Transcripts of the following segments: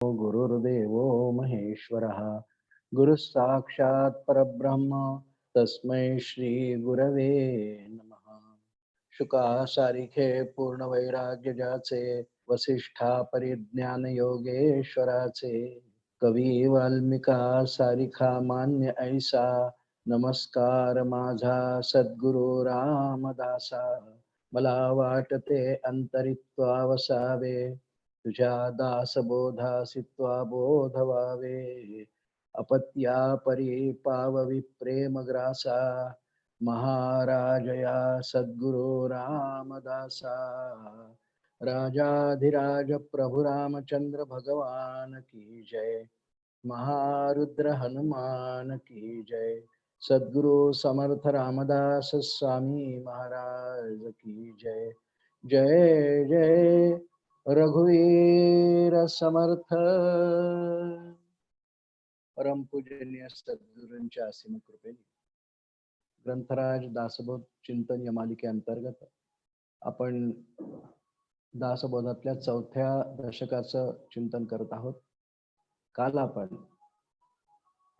गुरुर्देवो महेश्वरः गुरुः साक्षात् परब्रह्म तस्मै श्री गुरवे नमः। शुका सारिखे पूर्ण वैराग्य ज्याचे वसिष्ठा परिज्ञान योगेश्वराचे कवी वाल्मिका सारिखा मान्य ऐसा नमस्कार माझा सद्गुरु रामदासा मला वाटते अंतरित्वा वसावे तुझ्या दासबोधासित्वा बोध व्हावे अपत्या परी पाववी प्रेम ग्रासा महाराजया सद्गुरु रामदासा राजाधिराज प्रभु रामचंद्र भगवान की जय महारुद्र हनुमान की जय सद्गुरु समर्थ रामदास स्वामी महाराज की जय जय जय रघुवीर समर्थ परमपूजनीय सद्गुरूंच्या असीम कृपेने ग्रंथराज दासबोध चिंतन या मालिकेअंतर्गत आपण दासबोधातल्या 4थ्या दशकाचं चिंतन करत आहोत. काल आपण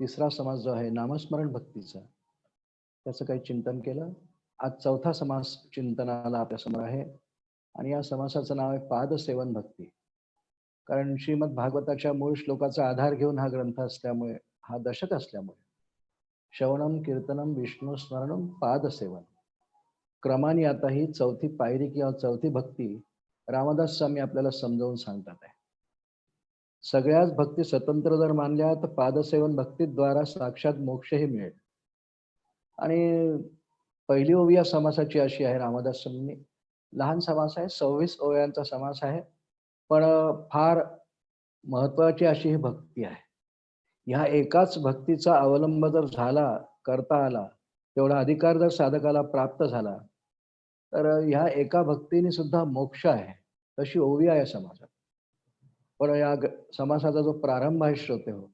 तिसरा समास जो आहे नामस्मरण भक्तीचा त्याचं काही चिंतन केलं. आज 4था समास चिंतनाला आपल्या समोर आहे आणि या समासाचं नाव आहे पादसेवन भक्ती. कारण श्रीमद भागवताच्या मूळ श्लोकाचा आधार घेऊन हा ग्रंथ असल्यामुळे, हा दशक असल्यामुळे श्रवणम कीर्तनम विष्णू स्मरणम पादसेवन क्रमाने आता ही 4थी पायरी किंवा 4थी भक्ती रामदास स्वामी आपल्याला समजावून सांगतात आहे. सगळ्याच भक्ती स्वतंत्र जर मानल्या तर पादसेवन भक्तीद्वारा साक्षात मोक्षही मिळेल. आणि पहिली ओवी या समासाची अशी आहे, रामदास स्वामींनी लहान समास आहे, 26 ओव्यांचा समास आहे, पण फार महत्वाची अशी ही भक्ती आहे. ह्या एकाच भक्तीचा अवलंब जर झाला, करता आला, तेवढा अधिकार जर साधकाला प्राप्त झाला तर ह्या एका भक्तीने सुद्धा मोक्ष आहे, तशी ओवी आहे समासात. पण या समासाचा जो प्रारंभ आहे श्रोते हो,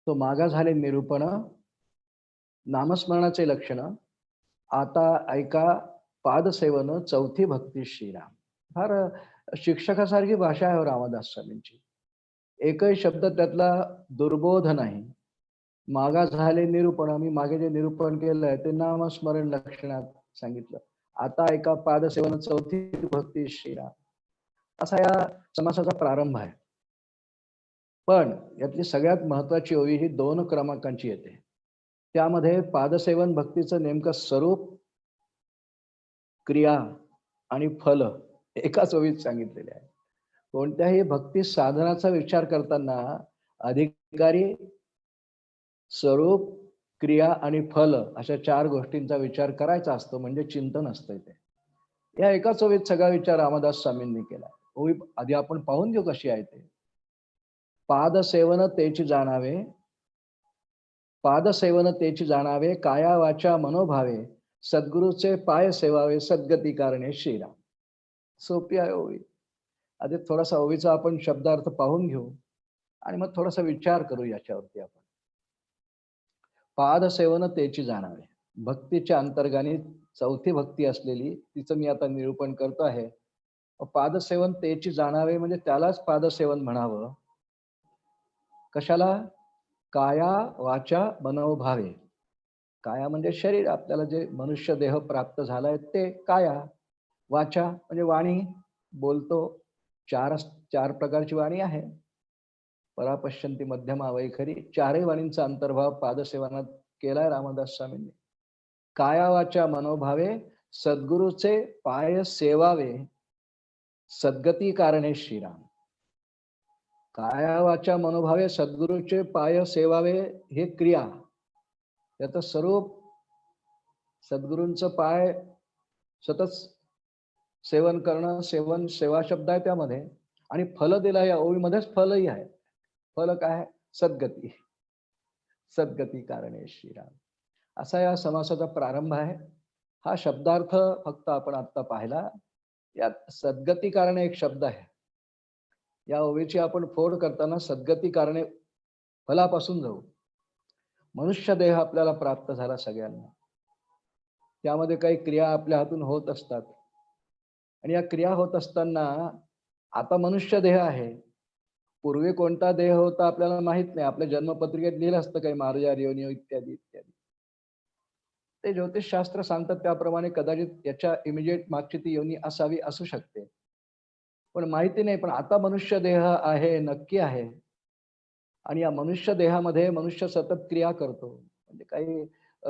तो मागा झाले निरूपण नामस्मरणाचे लक्षण आता ऐका पादसेवन 4थी भक्ती श्रीराम. फार शिक्षकासारखी भाषा आहे रामदास स्वामींची. एकही शब्द त्यातला दुर्बोध नाही. मागा झाले निरूपण, मी मागे जे निरूपण केलंय ते नामस्मरण लक्षणात सांगितलं. आता ऐका पादसेवन 4थी भक्ती श्रीराम, असा या समासाचा प्रारंभ आहे. पण यातली सगळ्यात महत्वाची ओवी ही 2 क्रमांकांची येते. त्यामध्ये पादसेवन भक्तीचं नेमकं स्वरूप, क्रिया आणि फल एकाच ओवीत सांगितलेले आहे. कोणत्याही भक्ती साधनाचा विचार करताना अधिकारी, स्वरूप, क्रिया आणि फल अशा 4 गोष्टींचा विचार करायचा असतो, म्हणजे चिंतन असतं ते. या एकाच ओवीत सगळा विचार रामदास स्वामींनी केला. ओवी आधी आपण पाहून घेऊ कशी आहे ते. पादसेवन तेची जाणावे, पादसेवन तेची जाणावे, काया वाचा मनोभावे, सद्गुरूचे पाय सेवावे, सद्गती कारणे श्रीराम. सोपी आहे ओवी. आधी थोडासा ओवीचा आपण शब्दार्थ पाहून घेऊ आणि मग थोडासा विचार करू याच्यावरती आपण. पादसेवन तेची जाणावे, भक्तीच्या अंतर्गाने 4थी भक्ती असलेली तिचं मी आता निरूपण करतो आहे. पादसेवन तेची जाणावे म्हणजे त्यालाच पादसेवन म्हणावं. कशाला? काया वाचा मनोभावे. काया म्हणजे शरीर, आपल्याला जे मनुष्य देह प्राप्त झालाय ते काया. वाचा म्हणजे वाणी, बोलतो. चार प्रकारची वाणी आहे. परापश्यंती मध्यमा वैखरी, 4ही वाणींचा अंतर्भाव पादसेवनात केलाय रामदास स्वामींनी. काया वाचा मनोभावे, सद्गुरूचे पाय सेवावे, सद्गती कारणे श्रीराम. काया वाचा मनोभावे, सद्गुरूचे पाय सेवावे हे क्रिया. त्याचं स्वरूप, सद्गुरूंचं पाय सतत सेवन करणं, सेवन सेवा शब्द आहे त्यामध्ये. आणि फल दिला या ओळीमध्येच फलही आहे. फल काय आहे? सद्गती. सद्गती कारणे श्रीराम, असा या समासाचा प्रारंभ आहे. हा शब्दार्थ फक्त आपण आता पाहिला. यात सद्गती कारणे एक शब्द आहे. या ओवीची आपण फोड करताना सद्गती कारणे फलापासून जाऊ. मनुष्य देह आपल्याला प्राप्त झाला सगळ्यांना. त्यामध्ये काही क्रिया आपल्या हातून होत असतात आणि या क्रिया होत असताना आता मनुष्य देह आहे, पूर्वी कोणता देह होता आपल्याला माहित नाही. आपल्या जन्मपत्रिकेत लिहिलं असतं काही मार्जार योनी इत्यादी इत्यादी. ते ज्योतिषशास्त्र सांगतात त्याप्रमाणे कदाचित याच्या इमिजिएट मागची ती योनी असावी, असू शकते. पण माहिती नाही. पण आता मनुष्य देह आहे, नक्की आहे. आणि या मनुष्य देहामध्ये मनुष्य सतत क्रिया करतो. म्हणजे काही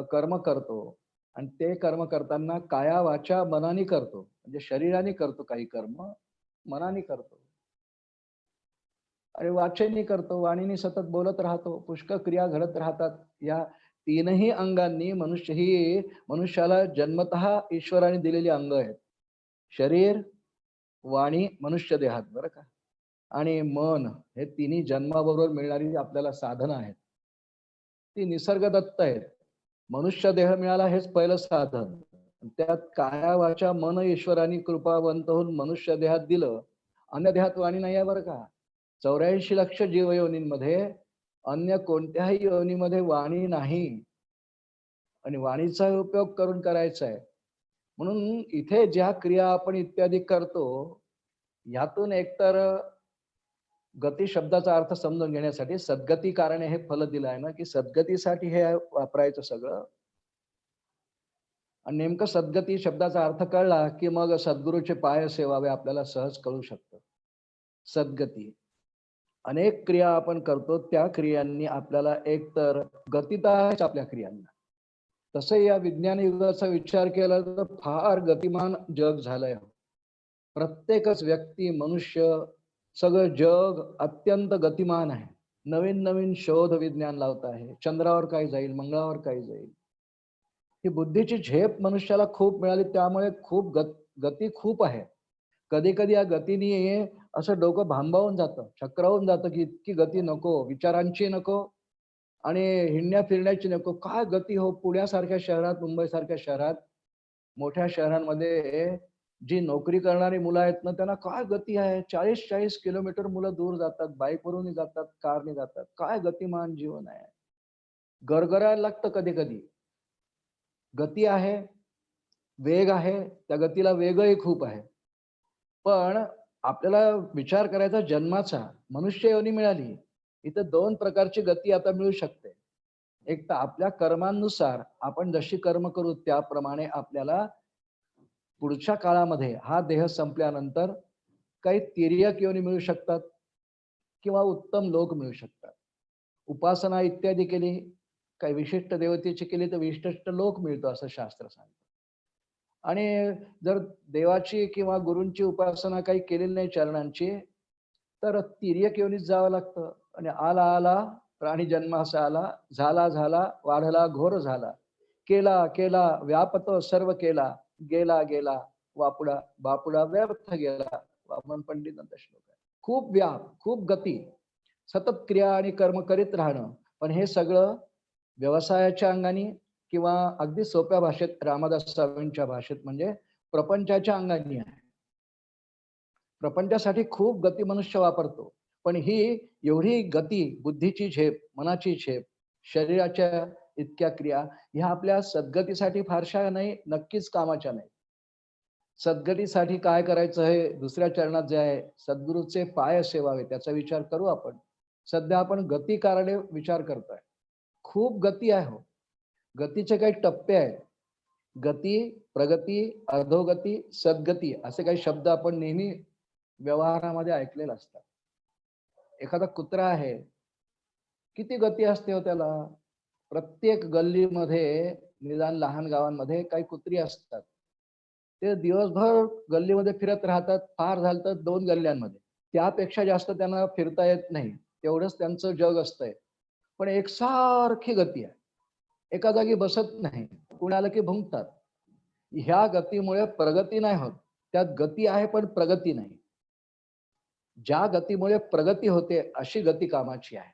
कर्म करतो. आणि ते कर्म करताना काया, वाचा, मनाने करतो. म्हणजे शरीराने करतो काही कर्म, मनाने करतो. आणि वाचेने करतो, वाणीने सतत बोलत राहतो. पुष्कळ क्रिया घडत राहतात. या तीनही अंगांनी ही मनुष्याला जन्मतः ईश्वराने दिलेली अंग आहेत. शरीर, वाणी, मनुष्य देहात बरं का. आणि मन हे तिन्ही जन्माबरोबर मिळणारी आपल्याला साधनं आहेत. ती निसर्गदत्त आहेत. मनुष्य देह मिळाला हेच पहिलं साधन. त्यात काया, वाचा, मन ईश्वराने कृपावंत होऊन मनुष्य देहात दिलं. अन्य देहात वाणी नाही आहे बरं का. 84 लक्ष जीवयोनींमध्ये अन्य कोणत्याही योनीमध्ये वाणी नाही. आणि वाणीचा उपयोग करून करायचा आहे. म्हणून इथे ज्या क्रिया आपण इत्यादी करतो, यातून एकतर गती शब्दाचा अर्थ समजून घेण्यासाठी सद्गती कारणे हे फल दिलं आहे ना, की सद्गतीसाठी हे वापरायचं सगळं. आणि नेमकं सद्गती शब्दाचा अर्थ कळला, की मग सद्गुरूचे पाय सेवावे आपल्याला सहज कळू शकतं. सद्गती. अनेक क्रिया आपण करतो, त्या क्रियांनी आपल्याला एकतर गती तर आहेच आपल्या क्रियांना. तसं या विज्ञान युगाचा विचार केला तर फार गतिमान जग झालंय. प्रत्येकच व्यक्ती, मनुष्य, सगळं जग अत्यंत गतिमान आहे. नवीन नवीन शोध विज्ञान लावत आहे. चंद्रावर काय जाईल, मंगळावर काय जाईल. ही बुद्धीची झेप मनुष्याला खूप मिळाली, त्यामुळे गती खूप आहे. कधी कधी या गतीने असं डोकं भांबावून जातं, चक्रावून जातं, की इतकी गती नको, विचारांची नको आणि हिंडण्या फिरण्याची नको. काय गती हो. पुण्यासारख्या शहरात, मुंबईसारख्या शहरात, मोठ्या शहरांमध्ये जी नोकरी करणारी मुलं आहेत ना, त्यांना काय गती आहे. 40-40 किलोमीटर मुलं दूर जातात, बाईकवरून जातात, कारने जातात. काय गतिमान जीवन आहे. गरगरायला लागतं कधी कधी. गती आहे, वेग आहे, त्या गतीला वेगही खूप आहे. पण आपल्याला विचार करायचा जन्माचा. मनुष्य योनी मिळाली. इथं 2 प्रकारची गती आता मिळू शकते. एक तर आपल्या कर्मांनुसार आपण जशी कर्म करू त्याप्रमाणे आपल्याला पुढच्या काळामध्ये हा देह संपल्यानंतर काही तिर्यक योनी मिळू शकतात किंवा उत्तम लोक मिळू शकतात. उपासना इत्यादी केली, काही विशिष्ट देवतेची केली तर विशिष्ट लोक मिळतो असं शास्त्र सांगतं. आणि जर देवाची किंवा गुरूंची उपासना काही केलेली नाही चरणांची, तर तिर्यक योनीत जावं लागतं. आणि आला आला प्राणी जन्मासा आला, झाला झाला वाढला घोर झाला, केला केला व्यापतो सर्व केला, गेला गेला वापुडा बापुडा व्यर्थ गेला. वामन पंडितांचा श्लोक आहे. खूप व्याप, खूप गती, सतत क्रिया आणि कर्म करीत राहणं. पण हे सगळं व्यवसायाच्या अंगाने किंवा अगदी सोप्या भाषेत रामदास स्वामींच्या भाषेत म्हणजे प्रपंचाच्या अंगाने आहे. प्रपंचासाठी खूप गती मनुष्य वापरतो. पण ही एवढी गती, बुद्धीची झेप, मनाची झेप, शरीराच्या इतक्या क्रिया ह्या आपल्या सद्गतीसाठी फारशा नाही, नक्कीच कामाच्या नाही. सद्गतीसाठी काय करायचं हे दुसऱ्या चरणात जे आहे, सद्गुरूचे पाय सेवावे त्याचा विचार करू आपण. सध्या आपण गती कारणे विचार करतोय. खूप गती आहे हो. गतीचे काही टप्पे आहेत. गती, प्रगती, अधोगती, सद्गती असे काही शब्द आपण नेहमी व्यवहारामध्ये ऐकलेलं असतात. एखादा कुत्रा आहे, किती गती असते हो त्याला. प्रत्येक गल्लीमध्ये, निदान लहान गावांमध्ये काही कुत्री असतात. ते दिवसभर गल्लीमध्ये फिरत राहतात. फार झालं तर 2 गल्ल्यांमध्ये. त्यापेक्षा जास्त त्यांना फिरता येत नाही. तेवढंच त्यांचं जग असतंय. पण एकसारखी गती आहे. एका जागी बसत नाही. कुणी आलं की भुंकतात. ह्या गतीमुळे प्रगती नाही होत. त्यात गती आहे पण प्रगती नाही. ज्या गतीमुळे प्रगती होते अशी गती कामाची आहे.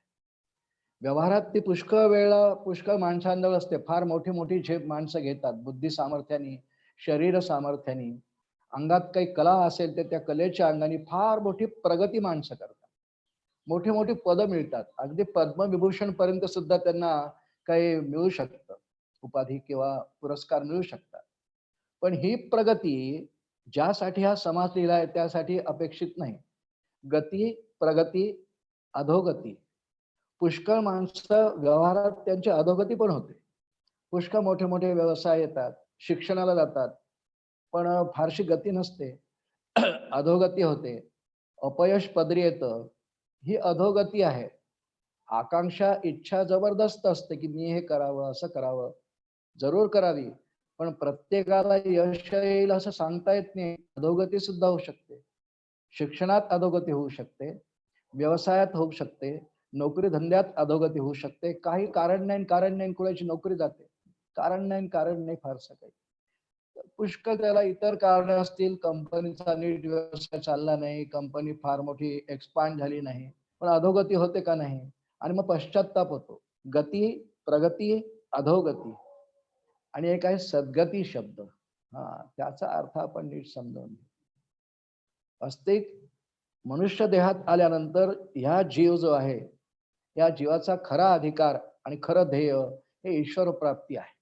व्यवहारात ती पुष्कळ वेळा पुष्कळ माणसांजवळ असते. फार मोठी मोठी झेप माणसं घेतात. बुद्धी सामर्थ्याने, शरीर सामर्थ्याने. अंगात काही कला असेल तर त्या कलेच्या अंगाने फार मोठी प्रगती माणसं करतात. मोठी मोठी पदं मिळतात. अगदी पद्मविभूषण पर्यंत सुद्धा त्यांना काही मिळू शकतं. उपाधी किंवा पुरस्कार मिळू शकतात. पण ही प्रगती ज्यासाठी हा समाज लिहिला आहे त्यासाठी अपेक्षित नाही. गती, प्रगती, अधोगती. पुष्कळ माणसं व्यवहारात त्यांची अधोगती पण होते. पुष्कळ मोठे मोठे व्यवसाय येतात, शिक्षणाला जातात, पण फारशी गती नसते. अधोगती होते, अपयश पदरी येतं. ही अधोगती आहे. आकांक्षा, इच्छा जबरदस्त असते, की मी हे करावं, असं करावं. जरूर करावी. पण प्रत्येकाला यश येईल असं सांगता येत नाही. अधोगती सुद्धा होऊ शकते. शिक्षणात अधोगती होऊ शकते, व्यवसायात होऊ शकते, नोकरी धंद्यात अधोगती होऊ शकते. काही कारण नाही कुणाची नोकरी जाते. कारण नाही फारसं काही. पुष्कळ त्याला इतर कारण असतील. कंपनीचा नीट व्यवसाय चालला नाही, कंपनी फार मोठी एक्सपांड झाली नाही. पण अधोगती होते का नाही? आणि मग पश्चात्ताप होतो. गती, प्रगती, अधोगती आणि एक आहे सद्गती शब्द. त्याचा अर्थ आपण नीट समजावून घेऊ. अस्तिक मनुष्य देहात आल्यानंतर ह्या जीव जो आहे, या जीवाचा खरा अधिकार आणि खरं ध्येय हे ईश्वर प्राप्ती आहे.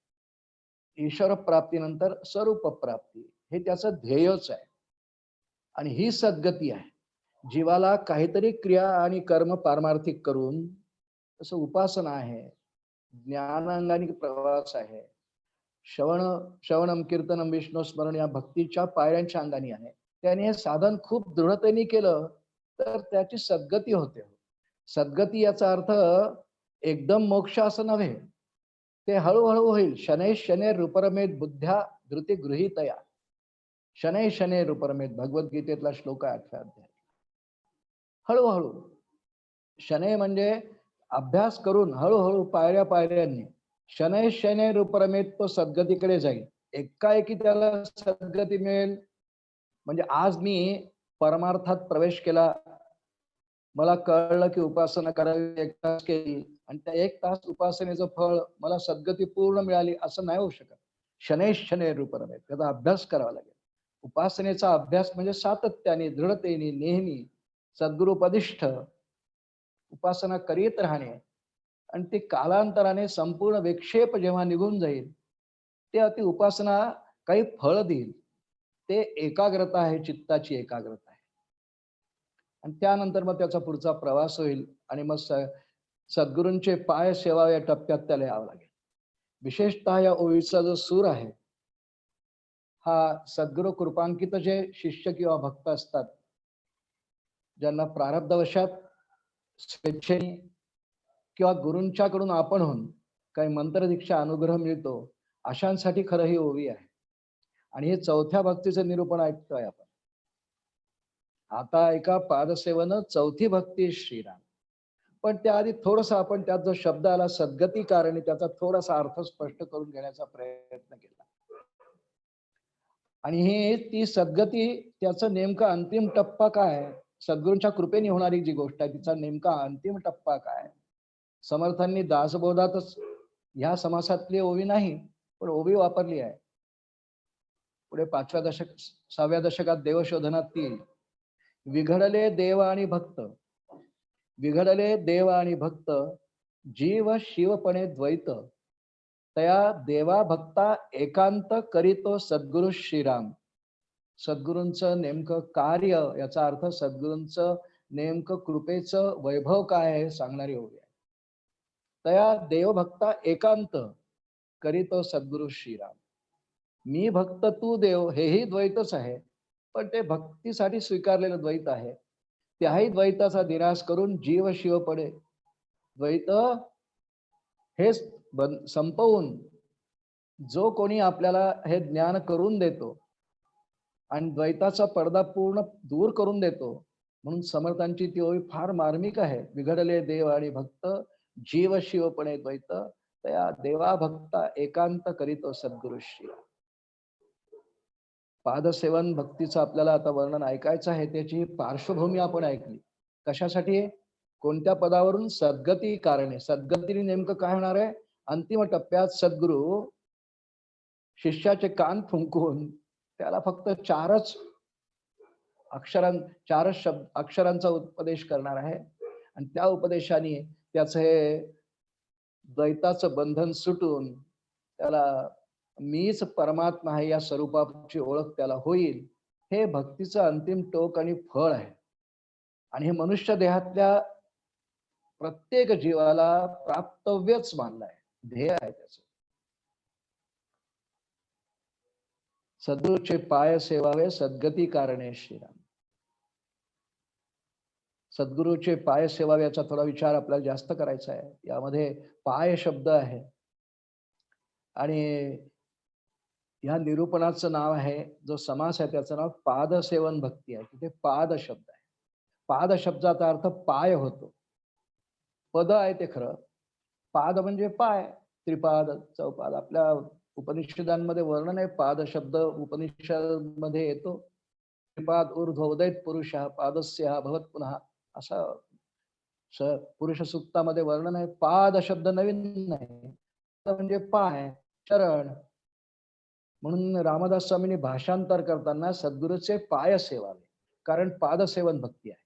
ईश्वर प्राप्तीनंतर स्वरूप प्राप्ती हे त्याचं ध्येयच आहे. आणि ही सद्गती आहे. जीवाला काहीतरी क्रिया आणि कर्म पारमार्थिक करून, तसं उपासना आहे, ज्ञानांगाने प्रवास आहे, श्रवणम कीर्तनम विष्णू स्मरण या भक्तीच्या पायऱ्यांच्या अंगाने आहे. त्याने हे साधन खूप दृढतेने केलं तर त्याची सद्गती होते. सद्गती याचा अर्थ एकदम मोक्ष असं नव्हे, ते हळूहळू होईल. शनै शनै रूपरमेत बुद्ध्या धृती गृहीतया. शनै शनै रूपरमेत भगवद्गीतेतला श्लोक आहे 8व्या अध्याय. हळूहळू. शनै म्हणजे अभ्यास करून हळूहळू पायऱ्या पायऱ्यांनी शनै शनै रूपरमेत तो सद्गतीकडे जाईल. एकाएकी त्याला सद्गती मिळेल म्हणजे आज मी परमार्थात प्रवेश केला, मला कळलं की उपासना करावी, 1 तास केली आणि त्या 1 तास उपासनेचं फळ मला सद्गती पूर्ण मिळाली असं नाही होऊ शकत. शनै शनै रूपरमेत त्याचा अभ्यास करावा लागेल. उपासनेचा अभ्यास म्हणजे सातत्याने, दृढतेने, नेहमी सद्गुरुपदिष्ठ उपासना करीत राहणे आणि ते कालांतराने संपूर्ण विक्षेप जेव्हा निघून जाईल, ते ती उपासना काही फळ देईल. ते एकाग्रता आहे, चित्ताची एकाग्रता आहे. आणि त्यानंतर मग त्याचा पुढचा प्रवास होईल आणि मग सद्गुरूंचे पाय सेवा या टप्प्यात त्याला यावं लागेल. विशेषतः या ओळीचा जो सूर आहे, हा सद्गुरू कृपांकित जे शिष्य किंवा भक्त असतात, ज्यांना प्रारब्धवशात स्वेच्छेने किंवा गुरूंच्याकडून आपणहून काही मंत्रदीक्षा अनुग्रह मिळतो, अशांसाठी खरं ही ओवी आहे. आणि हे 4थ्या भक्तीचं निरूपण ऐकतोय आपण. आता एका पादसेवन 4थी भक्ती श्रीराम. पण त्याआधी थोडस आपण त्यात जो शब्द आला सद्गती कारणी त्याचा थोडासा अर्थ स्पष्ट करून घेण्याचा प्रयत्न केला. आणि हे ती सद्गती त्याचा नेमका अंतिम टप्पा काय, सद्गुरूंच्या कृपेने होणारी जी गोष्ट आहे तिचा नेमका अंतिम टप्पा काय. समर्थांनी दासबोधातच ह्या समासातली ओवी नाही पण ओवी वापरली आहे. पुढे 6व्या दशकात देवशोधनात ती विघडले देव आणि भक्त, विघडले देव आणि भक्त, जीव शिवपणे द्वैत, तया देवा भक्ता एकांत करीतो सद्गुरु श्रीराम. सद्गुरूंचं नेमकं कार्य याचा अर्थ सद्गुरूंचं नेमकं कृपेचं वैभव काय आहे सांगणारी ओवी आहे. तया देवभक्ता एकांत करीतो सद्गुरु श्रीराम. मी भक्त तू देव हेही द्वैतच आहे, पण ते भक्तीसाठी स्वीकारलेलं द्वैत आहे. त्याही द्वैताचा निराश करून जीव शिवपणे द्वैत हे संपवून जो कोणी आपल्याला हे ज्ञान करून देतो आणि द्वैताचा पडदा पूर्ण दूर करून देतो, म्हणून समर्थांची ती ओवी फार मार्मिक आहे. विघडले देव आणि भक्त, जीव शिवपणे द्वैत, त्या देवा भक्ता एकांत करीतो सद्गुरु श्री. पादसेवन भक्तीचं आपल्याला आता वर्णन ऐकायचं आहे. त्याची पार्श्वभूमी आपण ऐकली. कशासाठी, कोणत्या पदावरून, सद्गती कारणे. सद्गतीने नेमकं काय होणार आहे, अंतिम टप्प्यात सद्गुरू शिष्याचे कान फुंकून त्याला फक्त 4च अक्षरांचा उपदेश करणार आहे आणि त्या उपदेशाने त्याचं हे द्वैताचं बंधन सुटून त्याला मीच परमात्मा आहे या स्वरूपाची ओळख त्याला होईल. हे भक्तीचं अंतिम टोक आणि फळ आहे. आणि हे मनुष्य देहातल्या प्रत्येक जीवाला प्राप्तव्यच मानलाय, ध्येय आहे त्याचं. सद्गुरूचे पाय सेवावे सद्गती कारणे श्रीराम. सद्गुरूचे पाय सेवावे याचा थोडा विचार आपल्याला जास्त करायचा आहे. यामध्ये पाय शब्द आहे आणि या निरूपणाचं नाव आहे, जो समास आहे त्याचं नाव पादसेवन भक्ती आहे. तिथे पाद शब्द आहे. पाद शब्दाचा अर्थ पाय होतो. पद आहे ते खरं, पाद म्हणजे पाय, त्रिपाद चौपाद. आपल्या उपनिषदांमध्ये वर्णन आहे, पाद शब्द उपनिषद येतो. त्रिपाद ऊर्ध्वोदयत पुरुष पादस्य भवत पुन्हा, असा पुरुष सूक्तामध्ये वर्णन आहे. पाद शब्द नवीन नाही, म्हणजे पाय, चरण. म्हणून रामदास स्वामींनी भाषांतर करताना सद्गुरूचे पाय सेवावे, कारण पादसेवन भक्ती आहे.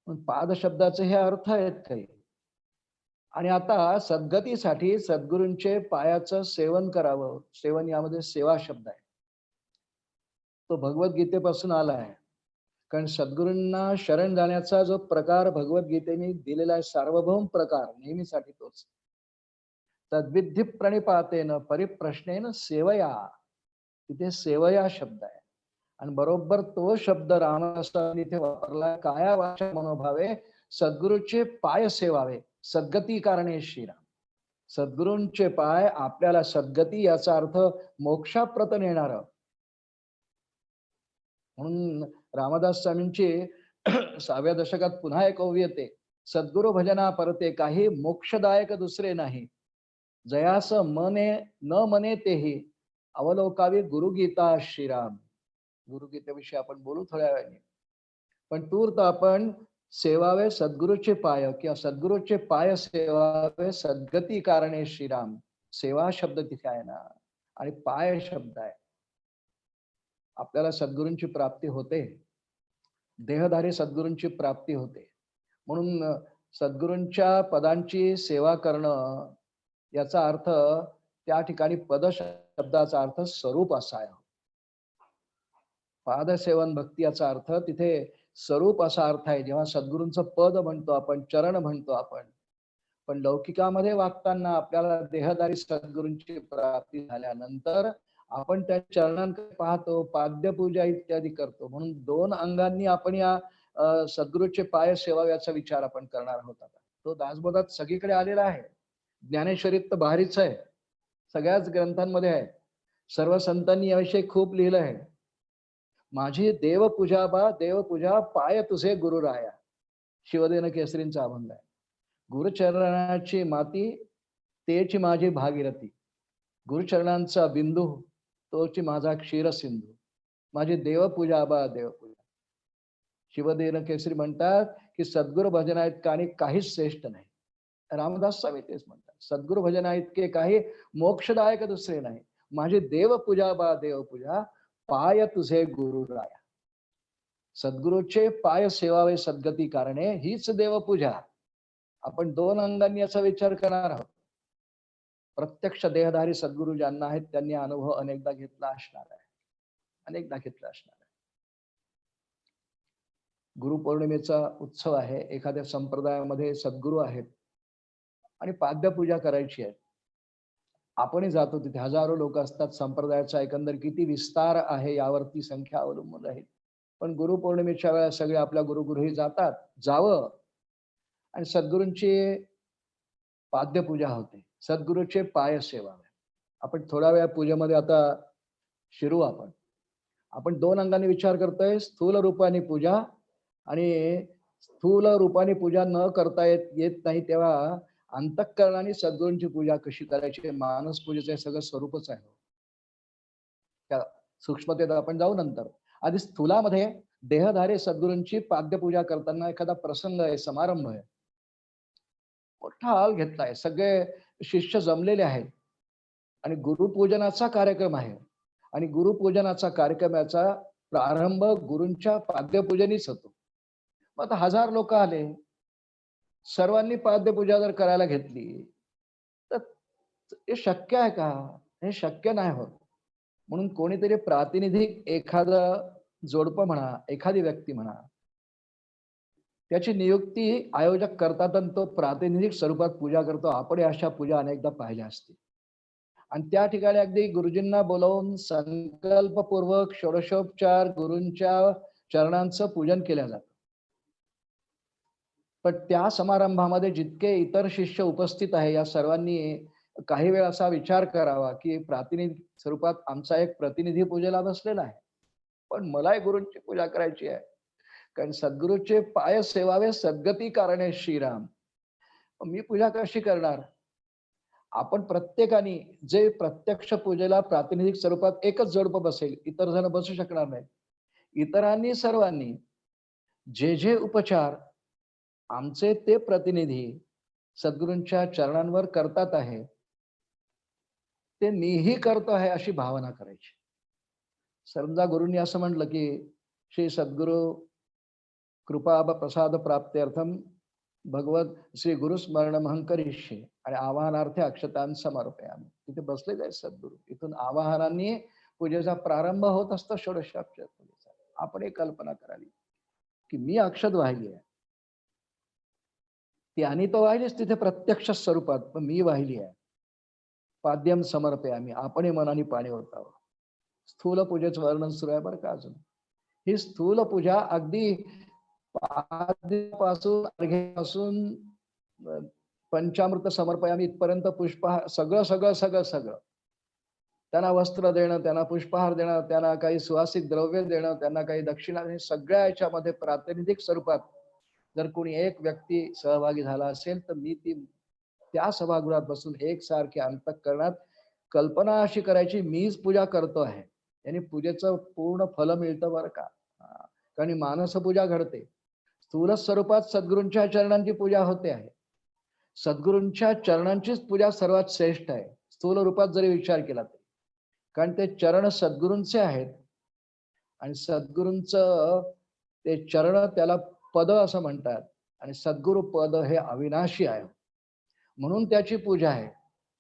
म्हणून पाद शब्दाचे हे अर्थ आहेत काही. आणि आता सद्गतीसाठी सद्गुरूंचे पायाचं सेवन करावं. सेवन यामध्ये सेवा शब्द आहे, तो भगवद्गीतेपासून आला आहे. कारण सद्गुरूंना शरण जाण्याचा जो प्रकार भगवद्गीतेने दिलेला आहे, सार्वभौम प्रकार, नेहमीसाठी तोच. तद्विधी प्रणिपातेन परिप्रश्नेन सेवया, तिथे सेवया शब्द आहे. आणि बरोबर तो शब्द रामदासांनी इथे वापरला, काया वाचा मनोभावे सद्गुरूचे पाय सेवावे सद्गती कारणे श्रीराम. सद्गुरूंचे पाय आपल्याला सद्गती, याचा अर्थ मोक्षाप्रत नेणार. म्हणून रामदास स्वामींची 6व्या दशकात पुन्हा एक ओवी येते, सद्गुरु भजना परते काही मोक्षदायक दुसरे नाही, जयास मने न मने तेही अवलोकावी गुरुगीता श्रीराम. गुरुगीतेविषयी आपण बोलू थोड्या वेळाने, पण तूर्त आपण सेवावे सद्गुरूचे पाय, किंवा सद्गुरूचे पाय सेवावे सद्गती कारणे श्रीराम. सेवा शब्द तिथे आहे ना, आणि पाय शब्द आहे. आपल्याला सद्गुरूंची प्राप्ती होते, देहधारी सद्गुरूंची प्राप्ती होते. म्हणून सद्गुरूंच्या पदांची सेवा करणं याचा अर्थ त्या ठिकाणी पद शब्दाचा अर्थ स्वरूप असा आहे. पादसेवन भक्ती याचा अर्थ तिथे स्वरूप असा अर्थ आहे. जेव्हा सद्गुरूंचं पद म्हणतो आपण, चरण म्हणतो आपण, पण लौकिकामध्ये वागताना आपल्याला देहधारी सद्गुरूंची प्राप्ती झाल्यानंतर आपण त्या चरणांकडे पाहतो, पाद्यपूजा इत्यादी करतो. म्हणून 2 अंगांनी आपण या सद्गुरूचे पाय सेवा याचा विचार आपण करणार आहोत. आता तो दासबोधात सगळीकडे आलेला आहे. ज्ञानेश्वरीत तर भारीच आहे, सगळ्याच ग्रंथांमध्ये आहे. सर्व संतांनी याविषयी खूप लिहिलं आहे. माझी देवपूजा बा देवपूजा पाय तुझे गुरुराया, शिवदेन केसरींचा अभंग आहे. गुरुचरणाची माती तेची माझी भागीरथी, गुरुचरणांचा बिंदू तोची माझा क्षीरसिंधू, माझी देवपूजा बा देवपूजा. शिवदेन केसरी म्हणतात की सद्गुरु भजना इतका आणि काहीच श्रेष्ठ नाही. रामदास स्वामी तेच म्हणतात, सद्गुरु भजना इतके काही मोक्षदायक दुसरे नाही. माझी देवपूजा बा देवपूजा पाय तुझे गुरुराया. सद्गुरूचे पाय सेवावे सद्गती कारणे, हीच देवपूजा. आपण 2 अंगांनी याचा विचार करणार आहोत. प्रत्यक्ष देहधारी सद्गुरू ज्यांना आहेत त्यांनी अनुभव अनेकदा घेतला असणार आहे, अनेकदा घेतला असणार आहे. गुरुपौर्णिमेचा उत्सव आहे, एखाद्या संप्रदायामध्ये सद्गुरू आहेत आणि पाद्यपूजा करायची आहे. आपणही जातो तिथे, हजारो लोक असतात. संप्रदायाचा एकंदर किती विस्तार आहे यावरती संख्या अवलंबून आहे. पण गुरुपौर्णिमेच्या वेळेला सगळे आपल्या गुरुगृही जातात, जावं आणि सद्गुरूंची पाद्यपूजा होते, सद्गुरूचे पाय सेवावे. आपण थोड्या वेळा पूजेमध्ये आता शिरू. आपण 2 अंगाने विचार करतोय, स्थूल रूपाने पूजा आणि स्थूल रूपाने पूजा न करता येत नाही, तेव्हा अंतःकरणाने सद्गुरूंची पूजा कशी करायची, मानस पूजेचं सगळं स्वरूपच आहे. त्या सूक्ष्मतेत आपण जाऊ नंतर. आधी स्थूलामध्ये देहधारी सद्गुरूंची पाद्यपूजा करताना एखादा प्रसंग आहे, समारंभ आहे, मोठा हॉल घेतलाय, सगळे शिष्य जमलेले आहेत आणि गुरुपूजनाचा कार्यक्रम आहे. आणि गुरुपूजनाचा कार्यक्रमाचा प्रारंभ गुरूंच्या पाद्यपूजनीच होतो. मग आता 1000 लोक आले, सर्वांनी पाद्यपूजा जर करायला घेतली तर हे शक्य आहे का? हे शक्य नाही होत. म्हणून कोणीतरी प्रातिनिधिक एखादं जोडपं म्हणा, एखादी व्यक्ती म्हणा, त्याची नियुक्ती आयोजक करतात आणि तो प्रातिनिधिक स्वरूपात पूजा करतो. आपण अशा पूजा अनेकदा पाहिल्या असतील. आणि त्या ठिकाणी अगदी गुरुजींना बोलावून संकल्पपूर्वक षोडशोपचार गुरूंच्या चरणांचं पूजन केलं जातं. पण त्या समारंभामध्ये जितके इतर शिष्य उपस्थित आहे या सर्वांनी काही वेळ असा विचार करावा की प्रातिनिधिक स्वरूपात आमचा एक प्रतिनिधी पूजेला बसलेला आहे, पण मलाही गुरूंची पूजा करायची आहे. कारण सद्गुरूचे पाय सेवावे सद्गती कारणे श्रीराम. मी पूजा कशी करणार? आपण प्रत्येकाने जे प्रत्यक्ष पूजेला प्रातिनिधिक स्वरूपात एकच जोडपं बसेल, इतर जण बसू शकणार नाही. इतरांनी सर्वांनी जे जे उपचार आमचे ते प्रतिनिधी सद्गुरूंच्या चरणांवर करतात आहे, ते मीही करतो आहे अशी भावना करायची. समजा गुरूंनी असं म्हटलं की श्री सद्गुरु कृपा प्रसाद प्राप्त्यर्थम भगवत श्री गुरु स्मरण करिष्ये आणि आवाहनार्थे अक्षतां समर्पयामि. तिथे बसलेले आहेत सद्गुरू. इथून आवाहनांनी पूजेचा प्रारंभ होत असतो षोडशोपचार पूजेचा. आपण एक कल्पना करावी की मी अक्षत वाहिली आहे, त्यांनी तो वाहिलीच तिथे प्रत्यक्ष स्वरूपात, पण मी वाहिली आहे. पाद्यम समर्पयामि, आपण मनाने पाणी ओतावं. स्थूल पूजेचं वर्णन सुरू आहे बरं का अजून. ही स्थूल पूजा अगदी पासून अर्घ्यापासून पंचामृत समर्पयामि इथपर्यंत पुष्पहार सगळं सगळं सगळं सगळं. त्यांना वस्त्र देणं, त्यांना पुष्पहार देणं, त्यांना काही सुवासिक द्रव्य देणं, त्यांना काही दक्षिणा देणं, सगळ्या याच्यामध्ये प्रातिनिधिक स्वरूपात जर कोणी एक व्यक्ती सहभागी झाला असेल तर मी ती त्या सभागृहात बसून एकसारखी अंतःकरणात कल्पना अशी करायची मीच पूजा करतो आहे. याने पूजेचं पूर्ण फल मिळतं बरं का. कारण मानस पूजा घडते. स्थूल स्वरूपात सद्गुरूंच्या चरणांची पूजा होते आहे. सद्गुरूंच्या चरणांचीच पूजा सर्वात श्रेष्ठ आहे स्थूल रूपात जरी विचार केला तरी. कारण ते चरण सद्गुरूंचे आहेत आणि सद्गुरूंचं ते चरण त्याला पद असं म्हणतात आणि सद्गुरु पद हे अविनाशी आहे, म्हणून त्याची पूजा आहे.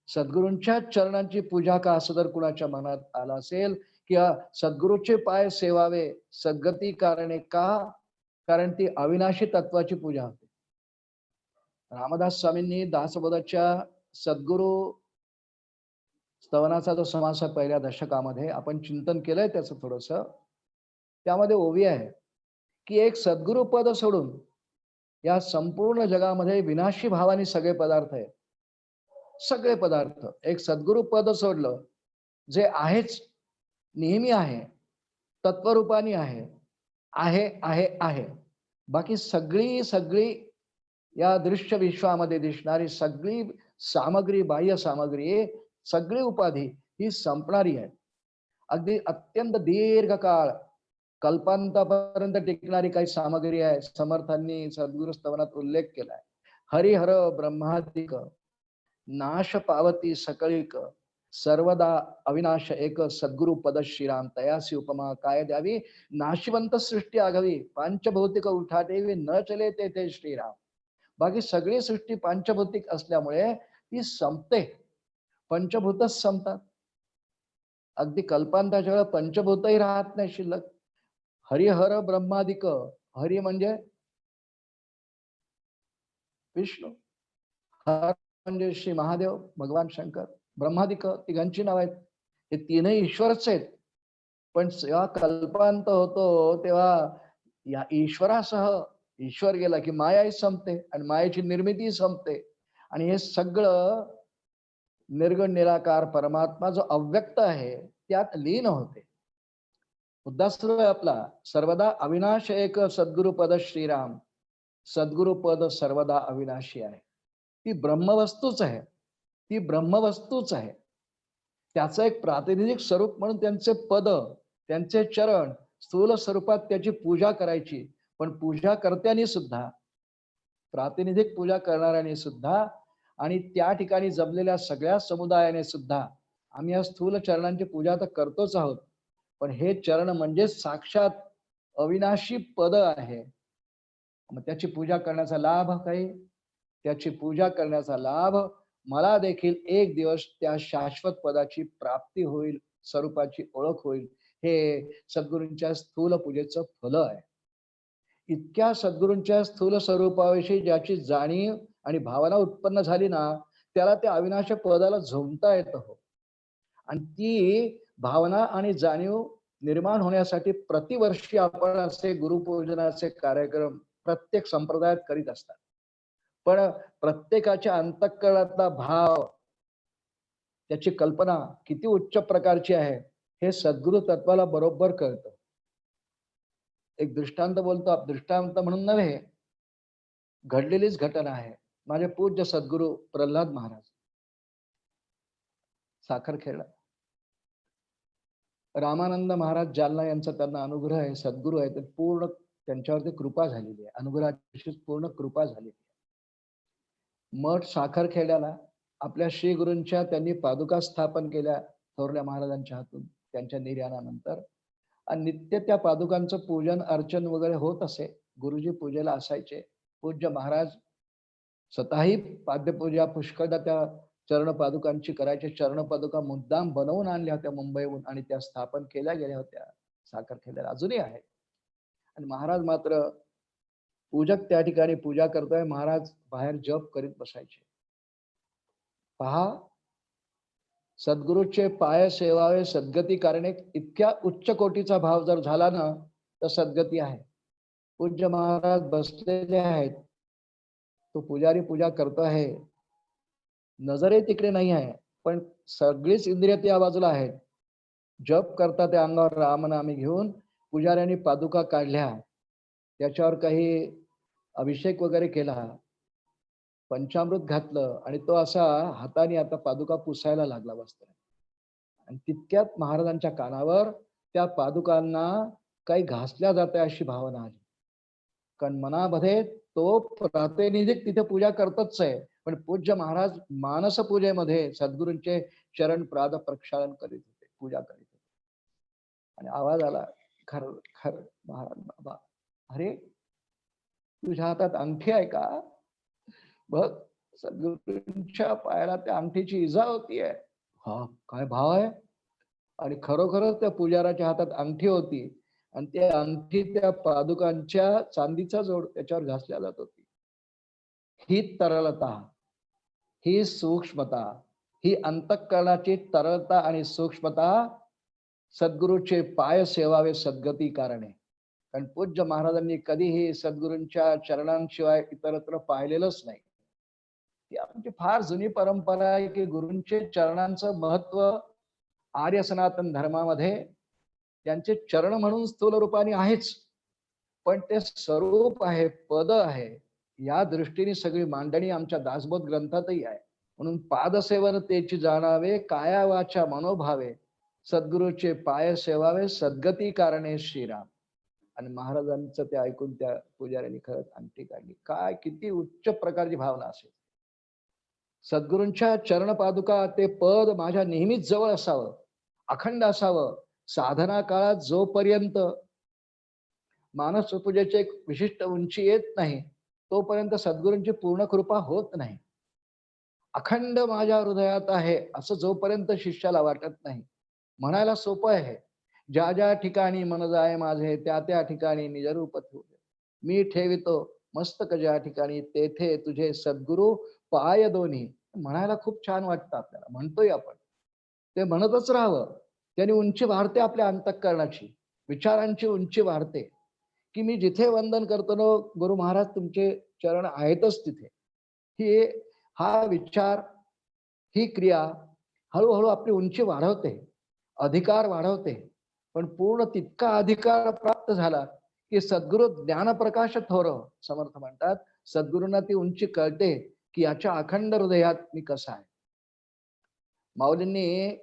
सद्गुरूंच्या चरणांची पूजा का असं जर कुणाच्या मनात आलं असेल किंवा सद्गुरूचे पाय सेवावे सद्गती कारणे का, कारण ती अविनाशी तत्वाची पूजा होते. रामदास स्वामींनी दासबोधाच्या सद्गुरू स्तवनाचा जो समास आहे पहिल्या दशकामध्ये आपण चिंतन केलंय त्याचं थोडस, त्यामध्ये ओवी आहे की एक सद्गुरु पद सोडून या संपूर्ण जगामध्ये विनाशी भावाने सगळे पदार्थ आहेत. सगळे पदार्थ एक सद्गुरु पद सोडलं जे आहेच, नेहमी आहे, तत्वरूपानी आहे, आहे आहे आहे, बाकी सगळी सगळी या दृश्य विश्वामध्ये दिसणारी सगळी सामग्री, बाह्य सामग्री, सगळी उपाधी ही संपणारी आहे. अगदी अत्यंत दीर्घ काळ कल्पांतापर्यंत टिकणारी काही सामग्री आहे. समर्थांनी सद्गुरु स्तवनात उल्लेख केलाय. हरिहर ब्रह्मादिक नाश पावती सकळिक सर्वदा अविनाश एक सद्गुरु पद श्रीराम तयासी उपमा काय द्यावी नाशिवंत सृष्टी आघावी पांचभौतिक उठादेवी न चले ते श्रीराम. बाकी सगळी सृष्टी पांचभौतिक असल्यामुळे ती संपते, पंचभूतच संपतात. अगदी कल्पांताच्या वेळेला पंचभूतही राहत नाही शिल्लक. हरिहर ब्रह्मादिक, हरी म्हणजे विष्णू, हर म्हणजे श्री महादेव भगवान शंकर, ब्रह्मादिक तिघांची नाव आहेत. हे तीनही ईश्वरच आहेत. पण जेव्हा कल्पांत होतो तेव्हा या ईश्वरासह ईश्वर गेला की मायाही संपते आणि मायेची निर्मिती संपते आणि हे सगळं निर्गुण निराकार परमात्मा जो अव्यक्त आहे त्यात लीन होते. मुद्दा सुरू आहे आपला, सर्वदा अविनाश एक सद्गुरु पद श्रीराम. सद्गुरु पद सर्वदा अविनाशी आहे. ती ब्रह्मवस्तूच आहे, ती ब्रह्मवस्तूच आहे. त्याचं एक प्रातिनिधिक स्वरूप म्हणून त्यांचे पद, त्यांचे चरण स्थूल स्वरूपात त्याची पूजा करायची. पण पूजा करत्यानी सुद्धा, प्रातिनिधिक पूजा करणाऱ्याने सुद्धा आणि त्या ठिकाणी जमलेल्या सगळ्या समुदायाने सुद्धा आम्ही या स्थूल चरणांची पूजा तर करतोच आहोत, पण हे चरण म्हणजे साक्षात अविनाशी पद आहे. मग त्याची पूजा करण्याचा लाभ काही, त्याची पूजा करण्याचा लाभ मला देखील एक दिवस त्या शाश्वत पदाची प्राप्ती होईल, स्वरूपाची ओळख होईल. हे सद्गुरूंच्या स्थूल पूजेचं फल आहे. इतक्या सद्गुरूंच्या स्थूल स्वरूपाविषयी ज्याची जाणीव आणि भावना उत्पन्न झाली ना, त्याला त्या अविनाशी पदाला झोंबता येतं हो. आणि ती भावना आणि जाणीव निर्माण होण्यासाठी प्रतिवर्षी आपण असे गुरुपूजनाचे कार्यक्रम प्रत्येक संप्रदायात करीत असतात. पण प्रत्येकाच्या अंतःकरणातला भाव, त्याची कल्पना किती उच्च प्रकारची आहे हे सद्गुरु तत्वाला बरोबर कळतं. एक दृष्टांत बोलतो, दृष्टांत म्हणून नव्हे, घडलेलीच घटना आहे. माझे पूज्य सद्गुरु प्रल्हाद महाराज साखरखेडा, रामानंद महाराज जालना यांचा त्यांना अनुग्रह आहे, सद्गुरु आहे, ते पूर्ण त्यांच्यावरती कृपा झालेली आहे, अनुग्रहाची पूर्ण कृपा झालेली आहे. मठ साखरखेड्याला आपल्या श्री गुरूंच्या त्यांनी पादुका स्थापन केल्या थोरल्या महाराजांच्या हातून त्यांच्या निर्याणानंतर, आणि नित्य त्या पादुकांचं पूजन अर्चन वगैरे होत असे. गुरुजी पूजेला असायचे. पूज्य महाराज स्वतःही पाद्यपूजा पुष्कळदा त्या चरण पादुकांची करायचे. चरण पादुका मुद्दाम बनवून आणल्या होत्या मुंबईहून आणि त्या स्थापन केल्या गेल्या होत्या साखरखेड्याला, अजूनही आहेत. आणि महाराज मात्र पूजक त्या ठिकाणी पूजा करतोय, महाराज बाहेर जप करीत बसायचे. पहा, सद्गुरूचे पाय सेवावे सद्गती करणे, इतक्या उच्च कोटीचा भाव जर झाला ना तर सद्गती आहे. पूज्य महाराज बसलेले आहेत, तो पुजारी पूजा करतो आहे, नजरे तिकडे नाही आहे, पण सगळीच इंद्रिय त्या बाजूला आहेत. जप करता त्या अंगावर रामनामी घेऊन पुजाऱ्यांनी पादुका काढल्या, त्याच्यावर काही अभिषेक वगैरे केला, पंचामृत घातलं आणि तो असा हाताने आता पादुका पुसायला लागला वस्त्र. आणि तितक्यात महाराजांच्या कानावर त्या पादुकांना काही घासल्या जाते अशी भावना आली. कारण मनामध्ये तो प्रातिनिधिक तिथे पूजा करतच आहे, पण पूज्य महाराज मानस पूजेमध्ये सद्गुरूंचे चरण प्राद प्रक्षालन करीत होते, पूजा करीत होते. आणि आवाज आला, खर खर महाराज बाबा, अरे तुझ्या हातात अंगठी आहे का? बघ, सद्गुरूंच्या पायाला त्या अंगठीची इजा होतीये. हा, काय भाव आहे? आणि खरोखरच त्या पुजाराच्या हातात अंगठी होती आणि त्या अंगठी त्या पादुकांच्या चांदीचा जोड त्याच्यावर घासल्या जात होती. ही तरलता, ही सूक्ष्मता, ही अंतःकरणाची तरलता आणि सूक्ष्मता सद्गुरूचे पाय सेवावे सद्गती कारणे. कारण पूज्य महाराजांनी कधीही सद्गुरूंच्या चरणांशिवाय इतरत्र पाहिलेलंच नाही. ती आमची फार जुनी परंपरा आहे की गुरूंचे चरणांचं महत्व आर्य सनातन धर्मामध्ये त्यांचे चरण म्हणून स्थूल रूपाने आहेच, पण ते स्वरूप आहे, पद आहे, या दृष्टीने सगळी मांडणी आमच्या दासबोध ग्रंथातही आहे. म्हणून पादसेवन तेची जाणावे, काया वाचा मनोभावे, सद्गुरूचे पाय सेवावे सद्गती कारणे श्रीराम. आणि महाराजांचं ते ऐकून त्या पुजाऱ्यांनी खरंच अंगठी काढली. काय किती उच्च प्रकारची भावना असेल. सद्गुरूंच्या चरण पादुका, ते पद माझ्या नेहमीच जवळ असावं, अखंड असावं. साधना काळात जोपर्यंत मानस पूजेची एक विशिष्ट उंची येत नाही तोपर्यंत सद्गुरूंची पूर्ण कृपा होत नाही. अखंड माझ्या हृदयात आहे असं जोपर्यंत शिष्याला वाटत नाही. म्हणायला सोपं आहे, ज्या ज्या ठिकाणी मन जाय माझे, त्या त्या ठिकाणी निजरूप ठेवले. मी ठेवितो मस्तक ज्या ठिकाणी, तेथे तुझे सद्गुरु पाय दोन्ही. म्हणायला खूप छान वाटतं आपल्याला, म्हणतोय आपण, ते म्हणतच राहावं. त्याने उंची वाढते, आपल्या अंतःकरणाची विचारांची उंची वाढते. की मी जिथे वंदन करतो ना, गुरु महाराज तुमचे चरण आहेतच तिथे. ही हा विचार, ही क्रिया हळूहळू आपली उंची वाढवते, अधिकार वाढवते. पण पूर्ण तितका अधिकार प्राप्त झाला की सद्गुरु ज्ञानप्रकाश थोर समर्थ म्हणतात, सद्गुरूंना ती उंची कळते की याच्या अखंड हृदयात मी कसा आहे. माऊलींनी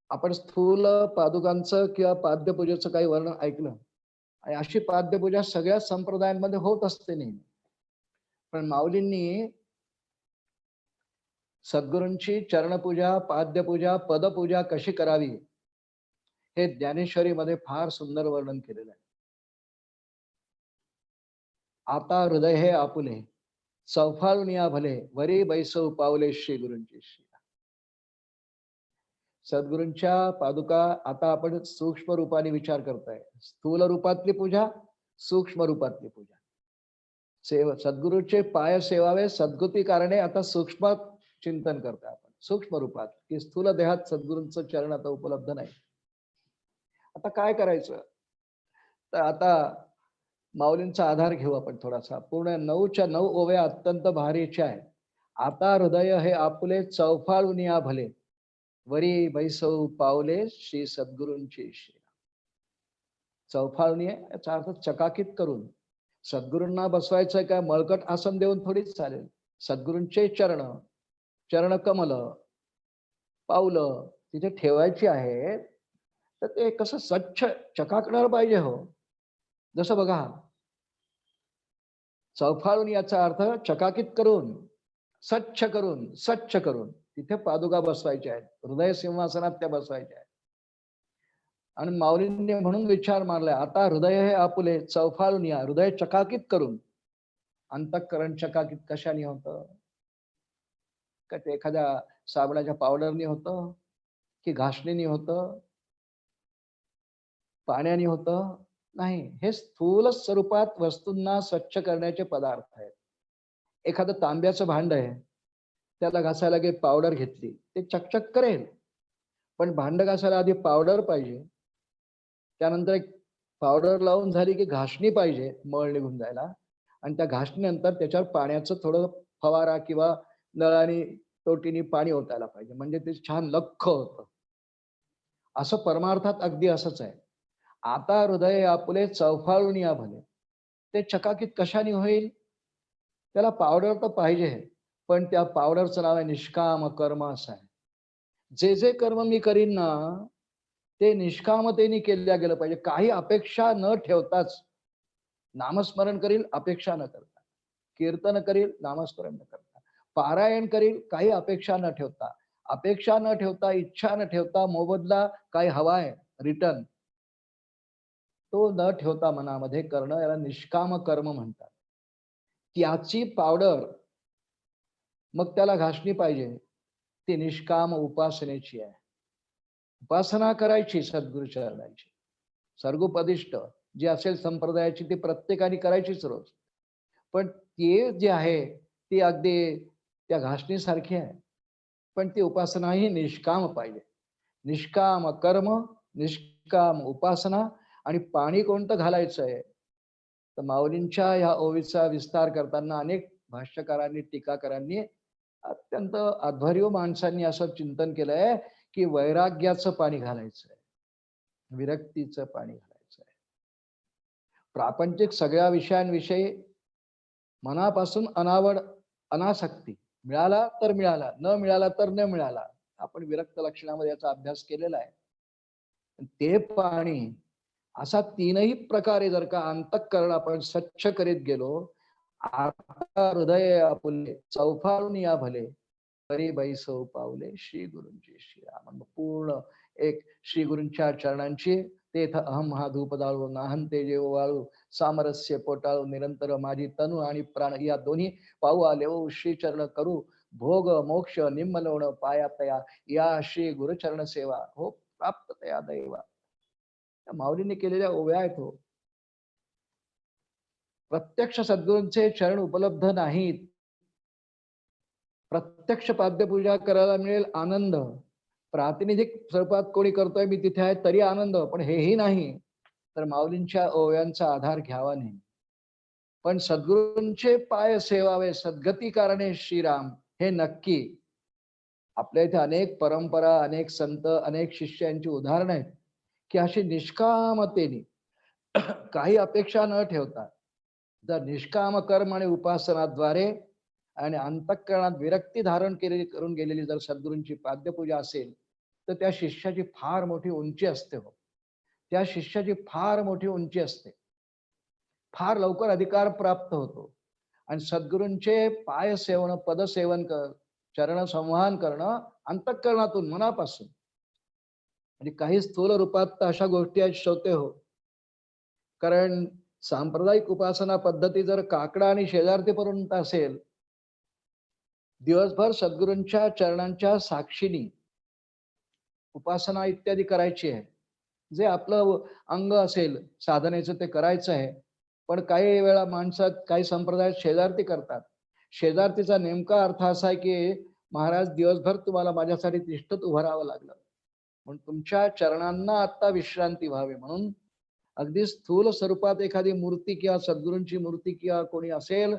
आपण स्थूल पादुकांचं किंवा पाद्यपूजेचं काही वर्णन ऐकलं, आणि अशी पाद्यपूजा सगळ्या संप्रदायांमध्ये होत असते नेहमी. पण माऊलींनी सद्गुरूंची चरणपूजा, पाद्यपूजा, पदपूजा कशी करावी हे ज्ञानेश्वरीमध्ये फार सुंदर वर्णन केलेलं आहे. आता हृदय हे आपुले, चौफाळून या भले, वरी बैसव पावले श्री गुरूंची श्री. सद्गुरूंच्या पादुका आता आपण सूक्ष्म रूपाने विचार करतोय. स्थूल रूपातली पूजा, सूक्ष्म रूपातली पूजा. सद्गुरूचे पाय सेवावे सद्गती कारणे. आता सूक्ष्म चिंतन करता आपण सूक्ष्म रूपात, की स्थूल देहात सद्गुरूंचं चरण आता उपलब्ध नाही. आता काय करायचं? तर आता माऊलींचा आधार घेऊ आपण थोडासा. पूर्ण 9च्या 9 ओव्या अत्यंत भारीच्या आहेत. आता हृदय हे आपुले चौफाळून या भले, वरी बैसऊ पावले श्री सद्गुरूंची श्री. चौफाळून याचा अर्थ चकाकित करून. सद्गुरूंना बसवायचं काय मळकट आसन देऊन थोडीच चालेल. सद्गुरूंचे चरण, चरण कमल, पावलं तिथे ठेवायची आहेत. तर ते कसं स्वच्छ चकाकणार पाहिजे हो. जसं बघा, चौफाळून याचा अर्थ चकाकित करून, स्वच्छ करून, स्वच्छ करून तिथे पादुका बसवायच्या आहेत. हृदय सिंहासनात त्या बसवायच्या आहेत. आणि माऊलींनी म्हणून विचार मारलाय, आता हृदय हे आपुले चौफाळून या. हृदय चकाकित करून. अंतःकरण चकाकित कशाने होतं? का ते एखाद्या साबणाच्या पावडरनी होतं, की घासणीने होतं, पाण्याने होतं? नाही. हे स्थूल स्वरूपात वस्तूंना स्वच्छ करण्याचे पदार्थ आहेत. एखादं तांब्याचं भांड आहे, त्याला घासायला काही पावडर घेतली, ते चकचक करेल. पण भांड घासायला आधी पावडर पाहिजे. त्यानंतर एक पावडर लावून झाली की घासणी पाहिजे मळ निघून जायला. आणि त्या घासणीनंतर त्याच्यावर पाण्याचं थोडं फवारा किंवा नळाने तोटीने पाणी ओतायला पाहिजे, म्हणजे ते छान लख्ख होतं. असं परमार्थात अगदी असंच आहे. आता हृदय आपुले चौफाळून या भले. ते चकाकित कशाने होईल? त्याला पावडर तर पाहिजे, पण त्या पावडरचं नाव आहे निष्काम कर्म असं आहे. जे जे कर्म मी करीन ना, ते निष्कामतेने केल्या गेलं पाहिजे. काही अपेक्षा न ठेवताच. नामस्मरण करील अपेक्षा न करता, कीर्तन करील नामस्मरण न करता, पारायण करील काही अपेक्षा न ठेवता, अपेक्षा न ठेवता, इच्छा न ठेवता, मोबदला काही हवाय रिटर्न, तो न ठेवता मनामध्ये करणं याला निष्काम कर्म म्हणतात. त्याची पावडर मग त्याला घासणी पाहिजे, ती निष्काम उपासनेची आहे. उपासना करायची सद्गुरु चरणांची, सर्गोपदिष्ट जी असेल संप्रदायाची ती प्रत्येकाने करायचीच रोज. पण ते जे आहे ती अगदी त्या घासणीसारखी आहे. पण ती उपासना ही निष्काम पाहिजे. निष्काम कर्म, निष्काम उपासना. आणि पाणी कोणतं घालायचं आहे? तर माऊलींच्या ह्या ओवीचा विस्तार करताना अनेक भाष्यकारांनी, टीकाकारांनी, अत्यंत अध्वर्यू माणसांनी असं चिंतन केलंय की वैराग्याचं पाणी घालायचंय, विरक्तीचं पाणी घालायचंय. प्रापंचिक सगळ्या विषयांविषयी मनापासून अनावड, अनासक्ती. मिळाला तर मिळाला, न मिळाला तर न मिळाला. आपण विरक्त लक्षणामध्ये याचा अभ्यास केलेला आहे. ते पाणी असा तीनही प्रकारे जर का अंतःकरण आपण स्वच्छ करीत गेलो, आता हृदय आपुले चौफाळून या भले, तरी बैसव पावले श्री गुरूंची श्रीराम. पूर्ण एक श्री गुरूंच्या चरणांची तेथ अहम हा धूप दाळू नाहन ते जेव वाळू सामरस्य पोटाळू निरंतर माझी तनु आणि प्राण या दोन्ही पाहू आले ओ श्री चरण करू भोग मोक्ष निम्मलवण पाया तया या श्री गुरुचरण सेवा हो प्राप्त तया दैवा. माऊलीने केलेल्या ओव्या आहेत हो. प्रत्यक्ष सद्गुरूंचे चरण उपलब्ध नाहीत. प्रत्यक्ष पाद्यपूजा करायला मिळेल आनंद, प्रातिनिधिक स्वरूपात कोणी करतोय मी तिथे आहे तरी आनंद, पण हेही नाही तर माऊलींच्या ओव्यांचा आधार घ्यावा नाही. पण सद्गुरूंचे पाय सेवावे सद्गती कारणे श्रीराम, हे नक्की. आपल्या इथे अनेक परंपरा, अनेक संत, अनेक शिष्यांची उदाहरणं आहेत की अशी निष्कामतेने काही अपेक्षा न ठेवता जर निष्काम कर्म आणि उपासनाद्वारे आणि अंतःकरणात विरक्ती धारण करून गेलेली जर सद्गुरूंची पाद्यपूजा असेल, तर त्या शिष्याची फार मोठी उंची असते हो. त्या शिष्याची फार मोठी उंची असते. फार लवकर अधिकार प्राप्त होतो. आणि सद्गुरूंचे पाय सेवन, पदसेवन चरण संवाहन करणं अंतःकरणातून, मनापासून. म्हणजे काही स्थूल रूपात तर अशा गोष्टी आहेत श्रोते हो. कारण सांप्रदायिक उपासना पद्धती जर काकडा आणि शेजारतीपर्यंत असेल, दिवसभर सद्गुरूंच्या चरणांच्या साक्षीनी उपासना इत्यादी करायची आहे. जे आपलं अंग असेल साधनेचं ते करायचं आहे. पण काही वेळा माणसात काही संप्रदायात शेजारती करतात. शेजारतीचा नेमका अर्थ असा आहे की महाराज दिवसभर तुम्हाला माझ्यासाठी तिष्ठत उभं राहावं लागलं, म्हणून तुमच्या चरणांना आता विश्रांती व्हावी म्हणून अगदी स्थूल स्वरूपात एखादी मूर्ती किंवा सद्गुरूंची मूर्ती किंवा कोणी असेल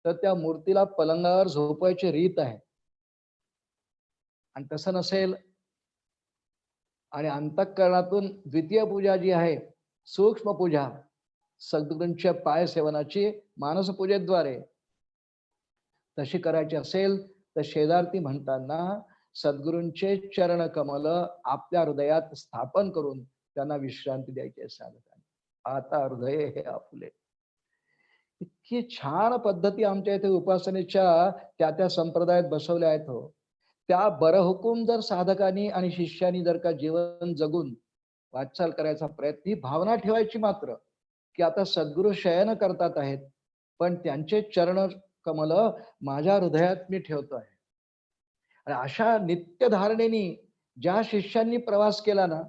तर त्या मूर्तीला पलंगावर झोपायची रीत आहे. आणि तसं नसेल आणि अंतःकरणातून द्वितीय पूजा जी आहे, सूक्ष्म पूजा सद्गुरूंच्या पाय सेवनाची मानस पूजेद्वारे तशी करायची असेल तर शेजारती म्हणताना सद्गुरूंचे चरण कमल आपल्या हृदयात स्थापन करून त्यांना विश्रांती द्यायची आहे. आता हृदय हे आपुले. इतकी छान पद्धती आमच्या इथे उपासनेच्या त्या संप्रदायात बसवल्या आहेत हो. त्या बरहुकूम जर साधकांनी आणि शिष्यांनी जर का जीवन जगून वाटचाल करायचा प्रयत्न, ही भावना ठेवायची मात्र की आता सद्गुरु शयन करतात आहेत, पण त्यांचे चरण कमल माझ्या हृदयात मी ठेवतो आहे. आणि अशा नित्य धारणेने ज्या शिष्यांनी प्रवास केला ना,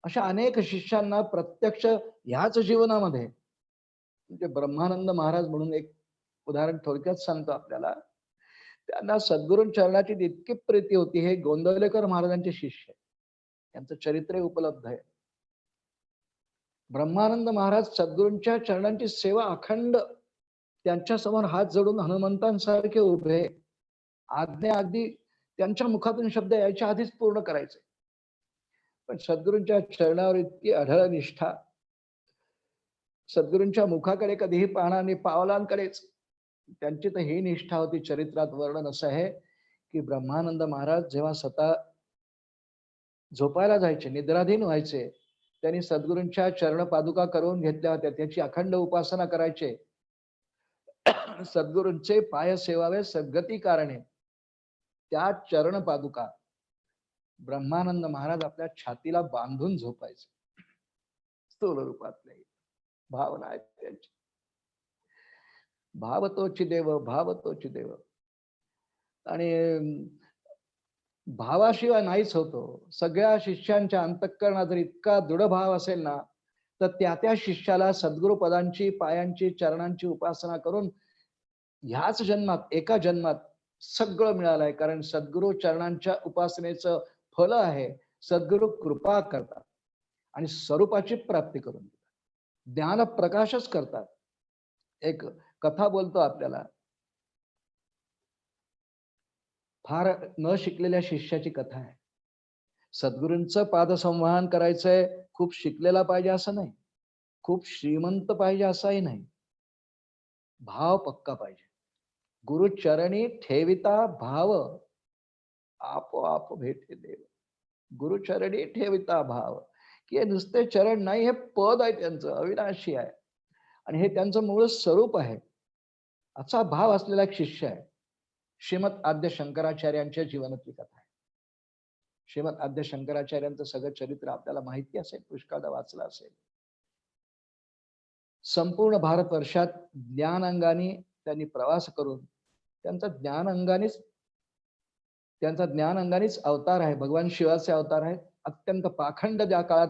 अशा अनेक शिष्यांना प्रत्यक्ष ह्याच जीवनामध्ये, म्हणजे ब्रह्मानंद महाराज म्हणून एक उदाहरण थोडक्यात सांगतो आपल्याला, त्यांना सद्गुरू चरणाची इतकी प्रीती होती. हे गोंदवलेकर महाराजांचे शिष्य, त्यांचं चरित्र उपलब्ध आहे. ब्रह्मानंद महाराज सद्गुरूंच्या चरणांची सेवा अखंड त्यांच्या समोर हात जोडून हनुमंतांसारखे उभे, आज्ञा अगदी त्यांच्या मुखातून शब्द यायच्या आधीच पूर्ण करायचे. पण सद्गुरूंच्या चरणावर इतकी अढळ निष्ठा, सद्गुरूंच्या मुखाकडे कधीही पाहणार नाही, पावलांकडेच त्यांची तर ही निष्ठा होती. चरित्रात वर्णन असं आहे की ब्रह्मानंद महाराज जेव्हा स्वतः झोपायला जायचे, निद्राधीन व्हायचे, त्यांनी सद्गुरूंच्या चरण पादुका करून घेतल्या होत्या, त्याची अखंड उपासना करायचे. सद्गुरूंचे पाय सेवावे सद्गती कारणे, त्या चरण पादुका ब्रह्मानंद महाराज आपल्या छातीला बांधून झोपायचे. स्थूल रूपातले भावना आहेत त्यांची. भाव तोची देव, भाव तोची देव. आणि भावाशिवाय नाहीच होतो. सगळ्या शिष्यांच्या अंतःकरणात जर इतका दृढ भाव असेल ना, तर त्या शिष्याला सद्गुरु पदांची, पायांची, चरणांची उपासना करून ह्याच जन्मात, एका जन्मात सगळं मिळालंय. कारण सद्गुरु चरणांच्या उपासनेचं फल आहे, सद्गुरु कृपा करतात आणि स्वरूपाची प्राप्ती करून देतात, ज्ञान प्रकाशच करतात. एक कथा बोलतो आपल्याला, फार न शिकलेल्या शिष्याची कथा आहे. सद्गुरूंचं पादसंवहन करायचंय, खूप शिकलेला पाहिजे असं नाही, खूप श्रीमंत पाहिजे असंही नाही, भाव पक्का पाहिजे. गुरु चरणी ठेविता भाव, आपोआप भेटे देव. गुरु चरणी ठेविता भाव, की हे नुसते चरण नाही, हे पद आहे त्यांचं, अविनाशी आहे आणि हे त्यांचं मूळ स्वरूप आहे. असा भाव असलेला एक शिष्य आहे. श्रीमद आद्य शंकराचार्यांच्या जीवनातली कथा आहे. श्रीमद आद्य शंकराचार्यांचं सगळं चरित्र आपल्याला माहिती असेल, पुष्कळदा वाचलं असेल. संपूर्ण भारतवर्षात ज्ञानांगाने त्यांनी प्रवास करून त्यांचा ज्ञानांगानेच अवतार आहे. भगवान शिवाचे अवतार आहेत. अत्यंत पाखंड ज्या काळात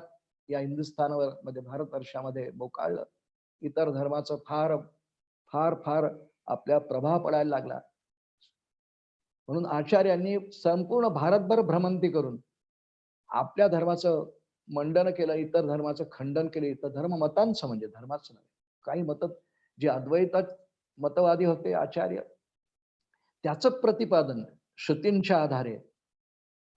या हिंदुस्थानावर मध्ये भारतवर्षामध्ये बोकाळलं, इतर धर्माचं फार फार फार आपल्या प्रभाव पडायला लागला. म्हणून आचार्यांनी संपूर्ण भारतभर भ्रमंती करून आपल्या धर्माचं मंडन केलं, इतर धर्माचं खंडन केलं. इतर धर्म मतांचं, म्हणजे धर्माचं नाही, काही मत जे अद्वैतात मतवादी होते आचार्य, त्याचं प्रतिपादन श्रुतींच्या आधारे.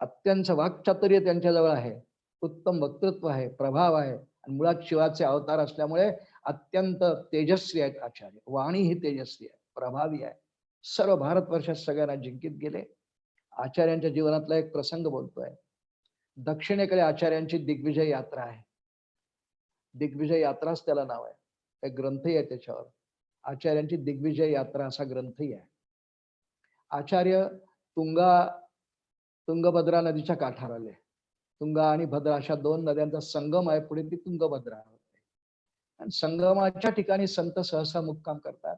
अत्यंत वाक्चातुर्य त्यांच्याजवळ आहे, उत्तम वक्तृत्व आहे, प्रभाव आहे आणि मुळात शिवाचे अवतार असल्यामुळे अत्यंत तेजस्वी आहेत आचार्य. वाणी ही तेजस्वी आहे, प्रभावी आहे, सर्व भारतवर्षात सगळ्यांना जिंकीत गेले. आचार्यांच्या जीवनातला एक प्रसंग बोलतोय. दक्षिणेकडे आचार्यांची दिग्विजय यात्रा आहे. दिग्विजय यात्राच त्याला नाव आहे, एक ग्रंथही आहे त्याच्यावर. आचार्यांची दिग्विजय यात्रा असा ग्रंथही आहे. आचार्य तुंगभद्रा नदीच्या काठावर आले. तुंगा आणि भद्रा अशा दोन नद्यांचा संगम आहे, पुढे ती तुंगभद्रा होते आणि संगमाच्या ठिकाणी संत सहसा मुक्काम करतात.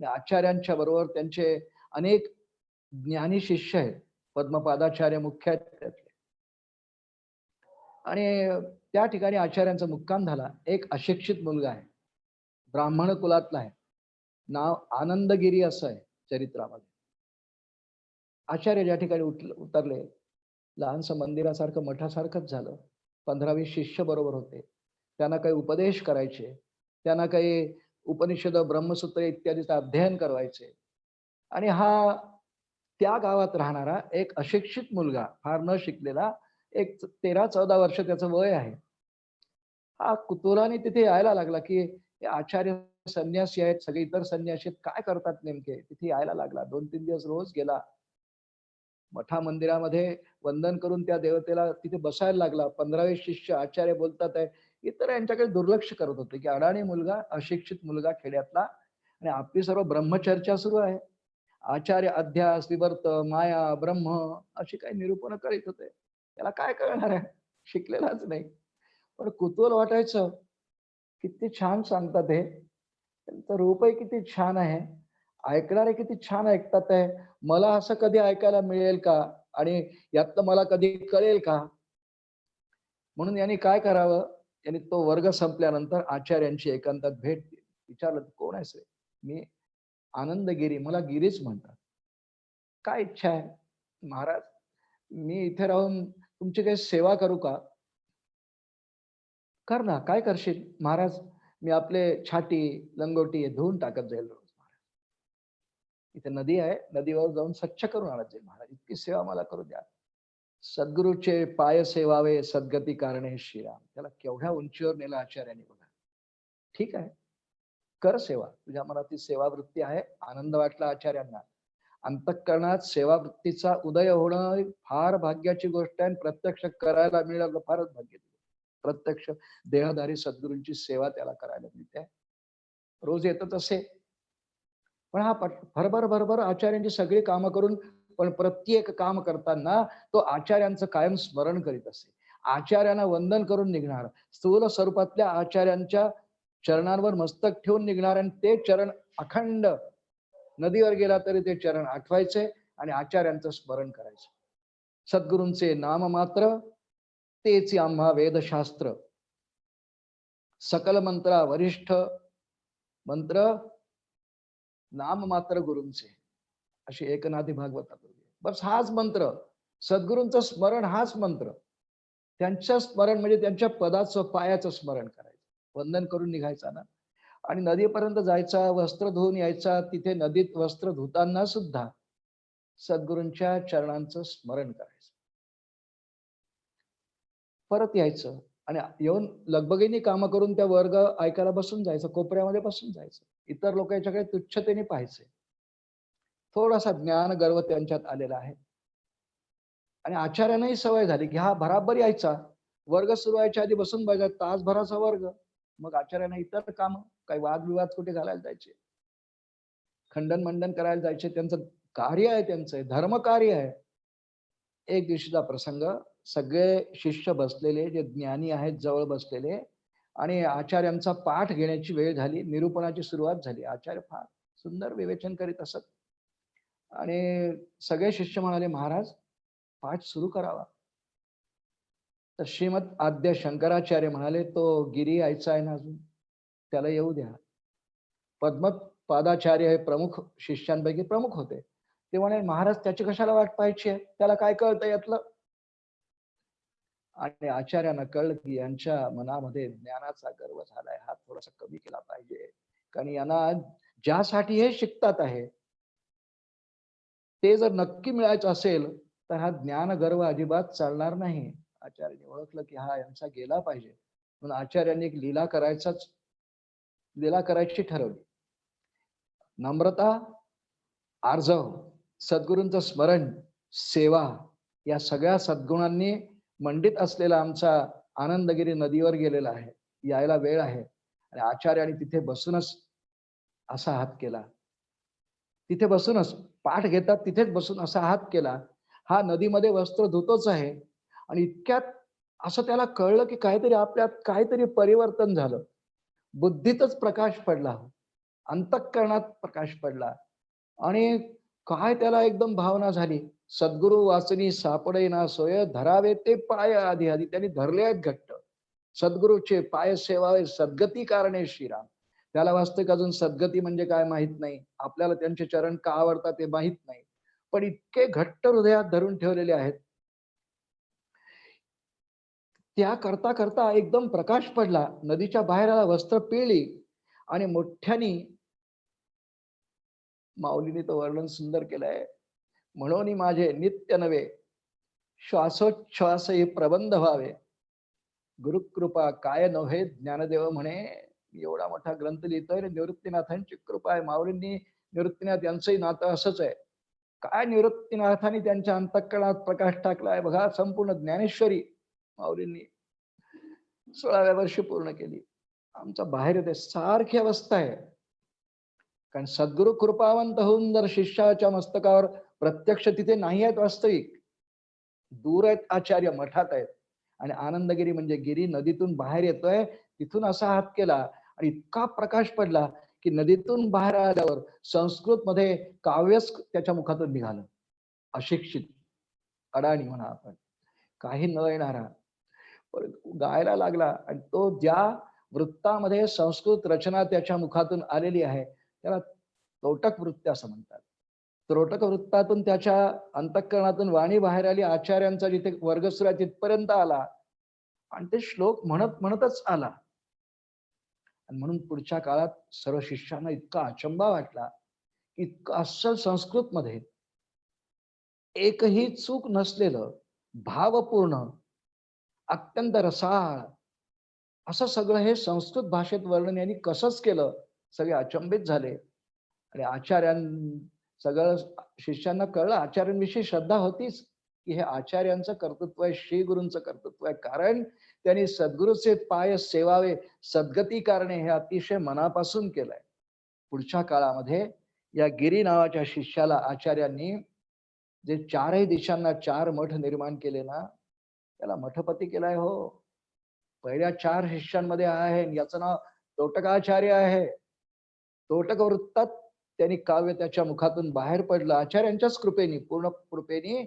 आणि आचार्यांच्या बरोबर त्यांचे अनेक ज्ञानी शिष्य आहेत. पद्मपादाचार्य मुख्य आहेत त्यातले. आणि त्या ठिकाणी आचार्यांचा मुक्काम झाला. एक अशिक्षित मुलगा आहे, ब्राह्मण कुलातला आहे, नाव आनंदगिरी असं आहे चरित्रामध्ये. आचार्य ज्या ठिकाणी उतरले, लहानसं मंदिरासारखं मठासारखंच झालं. 15-20 शिष्य बरोबर होते. त्यांना काही उपदेश करायचे, त्यांना काही उपनिषद ब्रह्मसूत्र इत्यादीचं अध्ययन करवायचे. आणि हा त्या गावात राहणारा एक अशिक्षित मुलगा, फार न शिकलेला, एक 13-14 वर्ष त्याचं वय आहे. हा कुतूहलाने तिथे यायला लागला, की हे आचार्य संन्यासी आहेत, सगळे इतर संन्यासी आहेत, काय करतात नेमके? तिथे यायला लागला. 2-3 दिवस रोज गेला. मठा मंदिरामध्ये वंदन करून त्या देवतेला तिथे बसायला लागला. 15-20 शिष्य आचार्य बोलतात आहे. इतर यांच्याकडे दुर्लक्ष करत होते, की अडाणी मुलगा, अशिक्षित मुलगा खेड्यातला आणि आपली सर्व ब्रह्मचर्चा सुरू आहे. आचार्य अध्यास, विवर्त, माया, ब्रह्म अशी काही निरूपण करीत होते. त्याला काय कळणार आहे? शिकलेलाच नाही. पण कुतूहल वाटायचं, किती छान सांगतात हे. त्यांचं रूपही किती छान आहे. ऐकणारे किती छान ऐकतात आहे. मला असं कधी ऐकायला मिळेल का? आणि यातनं मला कधी कळेल का? म्हणून यांनी काय करावं? यांनी तो वर्ग संपल्यानंतर आचार्यांची एकांतात भेट दिली. विचारलं, कोण आहेस रे? मी आनंदगिरी, मला गिरीच म्हणतात. काय इच्छा आहे? महाराज, मी इथे राहून तुमची काही सेवा करू का? कर ना, काय करशील? महाराज, मी आपले छाटी, लंगोटी हे धुवून टाकत जाईल रोज. इथे नदी आहे, नदीवर जाऊन स्वच्छ करून आणत जाईल महाराज. इतकी सेवा मला करू द्या. सद्गुरूचे पाय सेवावे, सद्गती कारणे श्रीराम. त्याला केवढ्या उंचीवर नेलं आचार्यांनी बघा. ठीक आहे, कर सेवा. तुझ्या मनात ती सेवावृत्ती आहे. आनंद वाटला आचार्यांना. अंतःकरणात सेवावृत्तीचा उदय होणं फार भाग्याची गोष्ट आहे. प्रत्यक्ष करायला मिळालं फारच भाग्य. प्रत्यक्ष देहधारी सद्गुरूंची सेवा त्याला करायला मिळते. रोज येतच असे. पण हा भरभर भरभर आचार्यांची सगळी कामं करून, पण प्रत्येक काम करताना तो आचार्यांचं कायम स्मरण करीत असे. आचार्यांना वंदन करून निघणार, स्थूल स्वरूपातल्या आचार्यांच्या चरणांवर मस्तक ठेवून निघणार आणि ते चरण अखंड नदीवर गेला तरी ते चरण आठवायचे आणि आचार्यांचं स्मरण करायचं. सद्गुरूंचे नाम मात्र तेच आम्हा वेदशास्त्र, सकल मंत्रा वरिष्ठ मंत्र नाम मात्र गुरूंचे, अशी एकनाथी भागवतात. बस हाच मंत्र, सद्गुरूंचं स्मरण हाच मंत्र. त्यांचं स्मरण म्हणजे त्यांच्या पदाचं, पायाचं स्मरण करायचं. वंदन करून निघायचा ना, आणि नदीपर्यंत जायचा, वस्त्र धुवून यायचा. तिथे नदीत वस्त्र धुताना सुद्धा सद्गुरूंच्या चरणांचं स्मरण करायचं. परत यायचं आणि येऊन लगबगीने कामं करून त्या वर्ग ऐकायला बसून जायचं, कोपऱ्यामध्ये बसून जायचं. इतर लोक याच्याकडे तुच्छतेने पाहायचे. थोडासा ज्ञान गर्व त्यांच्यात आलेला आहे. आणि आचार्यांनाही सवय झाली की हा बराबर यायचा, वर्ग सुरू व्हायच्या आधी बसून बघा, तासभराचा वर्ग. मग आचार्यांना इतर काम, काही वादविवाद कुठे घालायला जायचे, खंडन मंडन करायला जायचे. त्यांचं कार्य आहे, त्यांचं धर्म कार्य आहे. एक दिवशीचा प्रसंग, सगळे शिष्य बसलेले, जे ज्ञानी आहेत जवळ बसलेले, आणि आचार्यांचा पाठ घेण्याची वेळ झाली. निरूपणाची सुरुवात झाली. आचार्य फार सुंदर विवेचन करीत असत आणि सगळे शिष्य म्हणाले, महाराज पाठ सुरू करावा. तर श्रीमद आद्य शंकराचार्य म्हणाले, तो गिरी यायचा आहे ना अजून, त्याला येऊ द्या. पद्मपादाचार्य हे प्रमुख शिष्यांपैकी प्रमुख होते. ते म्हणाले, महाराज त्याची कशाला वाट पाहायची आहे, त्याला काय कळतं यातलं. आणि आचार्यांना कळलं की यांच्या मनामध्ये ज्ञानाचा गर्व झालाय, हा थोडासा कमी केला पाहिजे. कारण यांना ज्यासाठी हे शिकतात आहे ते जर नक्की मिळायचं असेल तर हा ज्ञान गर्व अजिबात चालणार नाही. आचार्यांनी ओळखलं की हा यांचा गेला पाहिजे, म्हणून आचार्यांनी एक लीला करायची ठरवली. नम्रता, आर्जव, सद्गुरूंचं स्मरण, सेवा, या सगळ्या सद्गुणांनी मंडित असलेला आमचा आनंदगिरी नदीवर गेलेला आहे. यायला वेळ आहे. आणि आचार्यांनी तिथे बसूनच असा हात केला. तिथे बसूनच पाठ घेतात, तिथेच बसून असा हात केला. हा नदीमध्ये वस्त्र धुतोच आहे आणि इतक्यात असं त्याला कळलं की काहीतरी आपल्यात काहीतरी परिवर्तन झालं. बुद्धीतच प्रकाश पडला, अंतःकरणात प्रकाश पडला आणि काय त्याला एकदम भावना झाली. सद्गुरु वाचनी सापडे ना सोय, धरावे ते पाय आधी आधी. त्यांनी धरले आहेत घट्ट. सद्गुरूचे पाय सेवावे, सद्गती कारणे श्रीराम. त्याला वास्तविक अजून सद्गती म्हणजे काय माहित नाही, आपल्याला त्यांचे चरण का आवडतात ते माहित नाही, पण इतके घट्ट हृदयात धरून ठेवलेले आहेत. त्या करता करता एकदम प्रकाश पडला, नदीच्या बाहेर आला, वस्त्र पिळली आणि मोठ्यानी माऊलीने तो वर्णन सुंदर केलंय. म्हणून माझे नित्य नवे श्वासोच्छ्वास हे प्रबंध व्हावे, गुरुकृपा काय नव्हे ज्ञानदेव म्हणे. एवढा मोठा ग्रंथ लिहितोय, निवृत्तीनाथांची कृपा आहे. माऊलींनी निवृत्तीनाथ यांचंही नातं असंच आहे. काय निवृत्तीनाथांनी त्यांच्या अंतःकरणात प्रकाश टाकलाय बघा. संपूर्ण ज्ञानेश्वरी माऊलींनी 16व्या वर्षी पूर्ण केली. आमचा बाहेर येते सारखी अवस्था आहे. कारण सद्गुरु कृपावंत होऊन जर शिष्याच्या मस्तकावर प्रत्यक्ष तिथे नाही आहेत, वास्तविक दूर आहेत, आचार्य मठात आहेत. आणि आनंदगिरी म्हणजे गिरी नदीतून बाहेर येतोय, तिथून असा हात केला आणि इतका प्रकाश पडला की नदीतून बाहेर आल्यावर संस्कृत मध्ये काव्यच त्याच्या मुखातून निघालं. अशिक्षित अडाणी म्हणा आपण, काही न येणारा गायला लागला. आणि तो ज्या वृत्तामध्ये संस्कृत रचना त्याच्या मुखातून आलेली आहे त्याला त्रोटक वृत्त असं म्हणतात. त्रोटक वृत्तातून त्याच्या अंतःकरणातून वाणी बाहेर आली. आचार्यांचा जिथे वर्ग सुरू आहे तिथपर्यंत आला आणि ते श्लोक म्हणत म्हणतच आला. आणि म्हणून पुढच्या काळात सर्व शिष्यांना इतका अचंबा वाटला, इतकं अस्सल संस्कृत मध्ये एकही चूक नसलेलं, भावपूर्ण, अत्यंत रसाळ असं सगळं हे संस्कृत भाषेत वर्णन यांनी कसंच केलं. सगळे अचंबित झाले. आणि सगळं शिष्यांना कळलं, आचार्यांविषयी श्रद्धा होतीच की हे आचार्यांचं कर्तृत्व आहे, श्री गुरूंचं कर्तृत्व आहे. कारण त्यांनी सद्गुरूचे पाय सेवावे, सद्गती करणे हे अतिशय मनापासून केलंय. पुढच्या काळामध्ये या गिरी नावाच्या शिष्याला आचार्यांनी जे चारही दिशांना 4 मठ निर्माण केले ना, त्याला मठपती केलाय. हो, पहिल्या 4 शिष्यांमध्ये आहे, याचं नाव तोटकाचार्य आहे. तोटक वृत्तात त्यांनी काव्य त्याच्या मुखातून बाहेर पडलं आचार्यांच्याच कृपेने, पूर्ण कृपेने.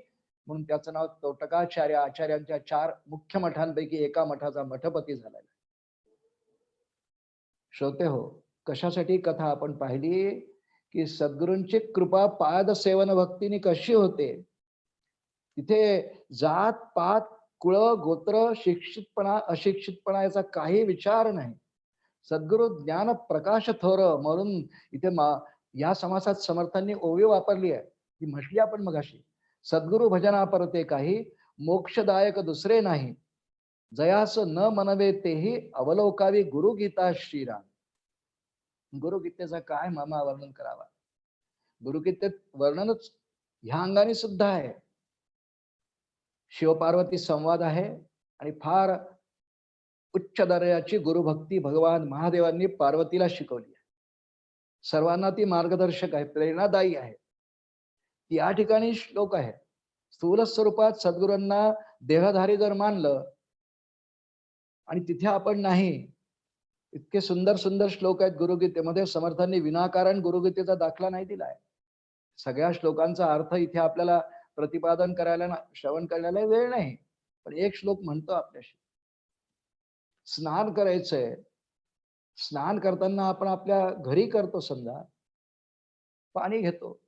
म्हणून त्याचं नाव तोटकाचार्य. आचार्यांच्या 4 मुख्य मठांपैकी एका मठाचा मठपती झालाय. श्रोते हो, कशासाठी कथा आपण पाहिली की सद्गुरूंची कृपा पाद सेवन भक्तीने कशी होते. तिथे जात पात कुळ गोत्र शिक्षितपणा अशिक्षितपणा याचा काही विचार नाही. सद्गुरु ज्ञान प्रकाश थोर म्हणून इथे या समासात समर्थांनी ओवी वापरली आहे. ती म्हटली आपण मगाशी, सद्गुरु भजना परते काही मोक्षदायक दुसरे नाही, जयास न मनवे तेही अवलोकावी गुरुगीता श्रीराम. गुरुगीतेचा काय मामा वर्णन करावा. गुरुगीतेत वर्णनच ह्या अंगाने सुद्धा आहे. शिवपार्वती संवाद आहे आणि फार उच्च दर्जाची गुरुभक्ती भगवान महादेवांनी पार्वतीला शिकवली आहे. सर्वांना ती मार्गदर्शक आहे, प्रेरणादायी आहे. या ठिकाणी श्लोक आहे. स्थूल स्वरूपात सद्गुरूंना देहधारी जर मानलं आणि तिथे आपण नाही, इतके सुंदर सुंदर श्लोक आहेत गुरुगीतेमध्ये. समर्थांनी विनाकारण गुरुगीतेचा दाखला नाही दिलाय. सगळ्या श्लोकांचा अर्थ इथे आपल्याला प्रतिपादन करायला, श्रवण करायला वेळ नाही, पण एक श्लोक म्हणतो आपल्याशी. स्नान करायचंय, स्नान करताना आपण आपल्या घरी करतो, समजा पाणी घेतो,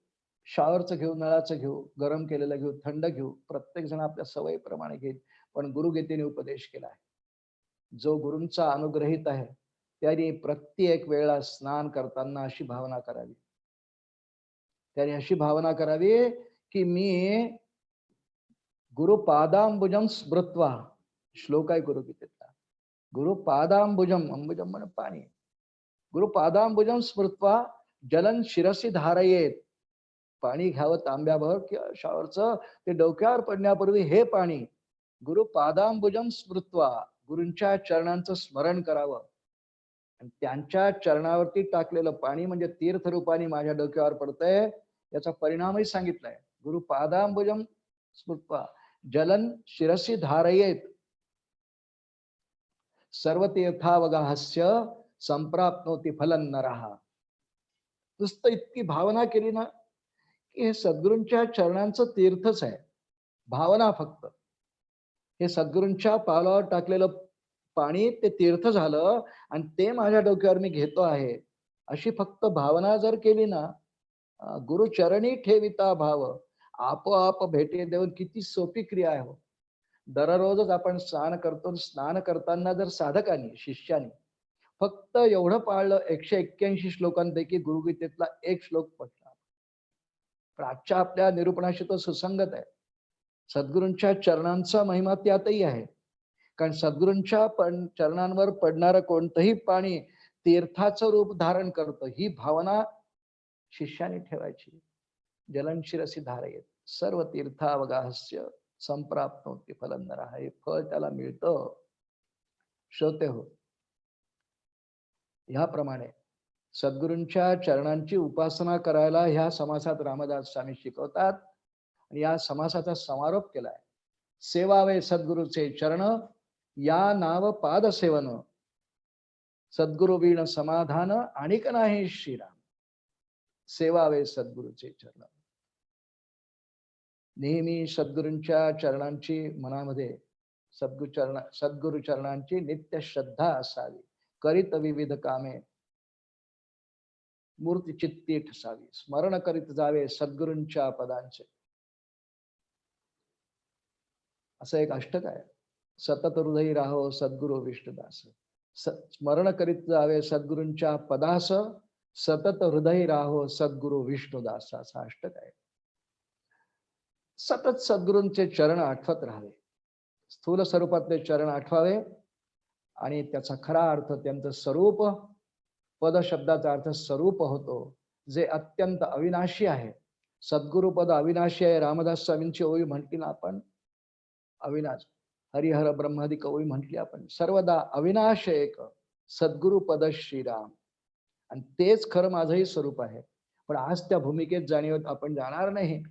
शॉवरचं घेऊ, नळाचं घेऊ, गरम केलेलं घेऊ, थंड घेऊ, प्रत्येक जण आपल्या सवयीप्रमाणे घेईल. पण गुरुगीतेने उपदेश केला आहे, जो गुरूंचा अनुग्रहित आहे त्याने प्रत्येक वेळा स्नान करताना अशी भावना करावी. त्याने अशी भावना करावी की मी गुरुपादांबुजम स्मृत्वा, श्लोक आहे गुरुगीतेचा. गुरुपादांबुजम, अंबुजम म्हणजे पाणी. गुरुपादांबुजम स्मृत्वा जलन शिरसी धारयेत. पाणी घ्यावं तांब्याभर किंवा शॉवरचं, ते डोक्यावर पडण्यापूर्वी हे पाणी गुरुपादांबुजम स्मृत्वा, गुरूंच्या चरणांचं स्मरण करावं. आणि त्यांच्या चरणावरती टाकलेलं पाणी म्हणजे तीर्थरूपाने माझ्या डोक्यावर पडतंय, याचा परिणामही सांगितलाय. गुरुपादांबुजम स्मृत्वा जलन शिरसी धारयेत सर्व तीर्थावगाहस्य संप्राप्नोति फलं नरः. नुसतं इतकी भावना केली ना की हे सद्गुरूंच्या चरणांचं तीर्थच आहे. भावना फक्त, हे सद्गुरूंच्या पावलावर टाकलेलं पाणी ते तीर्थ झालं आणि ते माझ्या डोक्यावर मी घेतो आहे. अशी फक्त भावना जर केली ना, गुरुचरणी ठेविता भाव, आपोआप भेटे देऊन, किती सोपी क्रिया आहे हो. दररोजच आपण स्नान करतो. स्नान करताना जर साधकांनी, शिष्यानी फक्त एवढं पाळलं, 181 श्लोकांपैकी गुरुगीतेतला एक श्लोक पठला, पण आजच्या आपल्या निरूपणाशी तो सुसंगत आहे. सद्गुरूंच्या चरणांचा महिमा त्यातही आहे. कारण सद्गुरूंच्या चरणांवर पडणारं कोणतंही पाणी तीर्थाचं रूप धारण करतं, ही भावना शिष्याने ठेवायची. जलं शिरसी धारयेत सर्व तीर्थावगाहस्य संप्राप्नोति फलं नरः, हे फळ त्याला मिळतं. श्रोते हो, ह्याप्रमाणे सद्गुरूंच्या चरणांची उपासना करायला ह्या समासात रामदास स्वामी शिकवतात. आणि या समासाचा समारोप केलाय. सेवावे सद्गुरूचे चरण, या नाव पाद सेवन, सद्गुरु वीण समाधान आणिक नाही श्रीराम. सेवावे सद्गुरूचे चरण. नेहमी सद्गुरूंच्या चरणांची मनामध्ये सद्गुरु चरणांची नित्य श्रद्धा असावी. करीत विविध कामे मूर्ती चित्ती ठसावी. स्मरण करीत जावे सद्गुरूंच्या पदांचे. असं एक अष्टक आहे. सतत हृदयी राहो सद्गुरु विष्णुदास. स्मरण करीत जावे सद्गुरूंच्या पदास, सतत हृदयी राहो सद्गुरु विष्णुदास. असा अष्टक आहे. सतत सद्गुरूंचे चरण आठवत राहावे. स्थूल स्वरूपातले चरण आठवावे आणि त्याचा खरा अर्थ, त्यांचं स्वरूप, पद शब्दाचा अर्थ स्वरूप होतो, जे अत्यंत अविनाशी आहे. सद्गुरु पद अविनाशी आहे. रामदास स्वामींची ओवी म्हटली ना आपण, अविनाश हरिहर ब्रह्मादिक ओवी म्हटली आपण. सर्वदा अविनाश एक सद्गुरु पद श्रीराम. आणि तेच खरं माझंही स्वरूप आहे. पण आज त्या भूमिकेत जाणीव आपण जाणार नाही,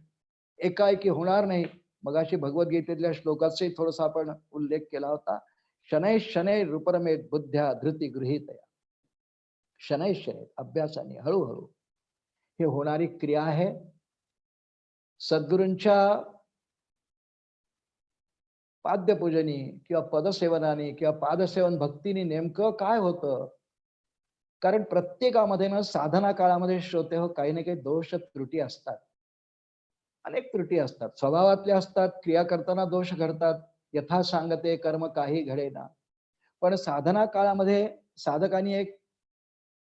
एकाएकी होणार नाही. मगाशी भगवद्गीतेतल्या श्लोकाचाही थोडासा आपण उल्लेख केला होता. शनै शनै रूपरमेत बुद्ध्या धृती गृहीतया. शनै शनै अभ्यासाने हळूहळू हे होणारी क्रिया आहे. सद्गुरूंच्या पाद्यपूजनी किंवा पदसेवनाने किंवा पादसेवन भक्तीने नेमकं काय होतं? कारण प्रत्येकामध्ये ना साधना काळामध्ये श्रोते हो, काही ना काही दोष त्रुटी असतात. अनेक त्रुटी असतात, स्वभावातल्या असतात. क्रिया करताना दोष घडतात. यथा सांगते कर्म काही घडेना. पण साधना काळामध्ये साधकांनी एक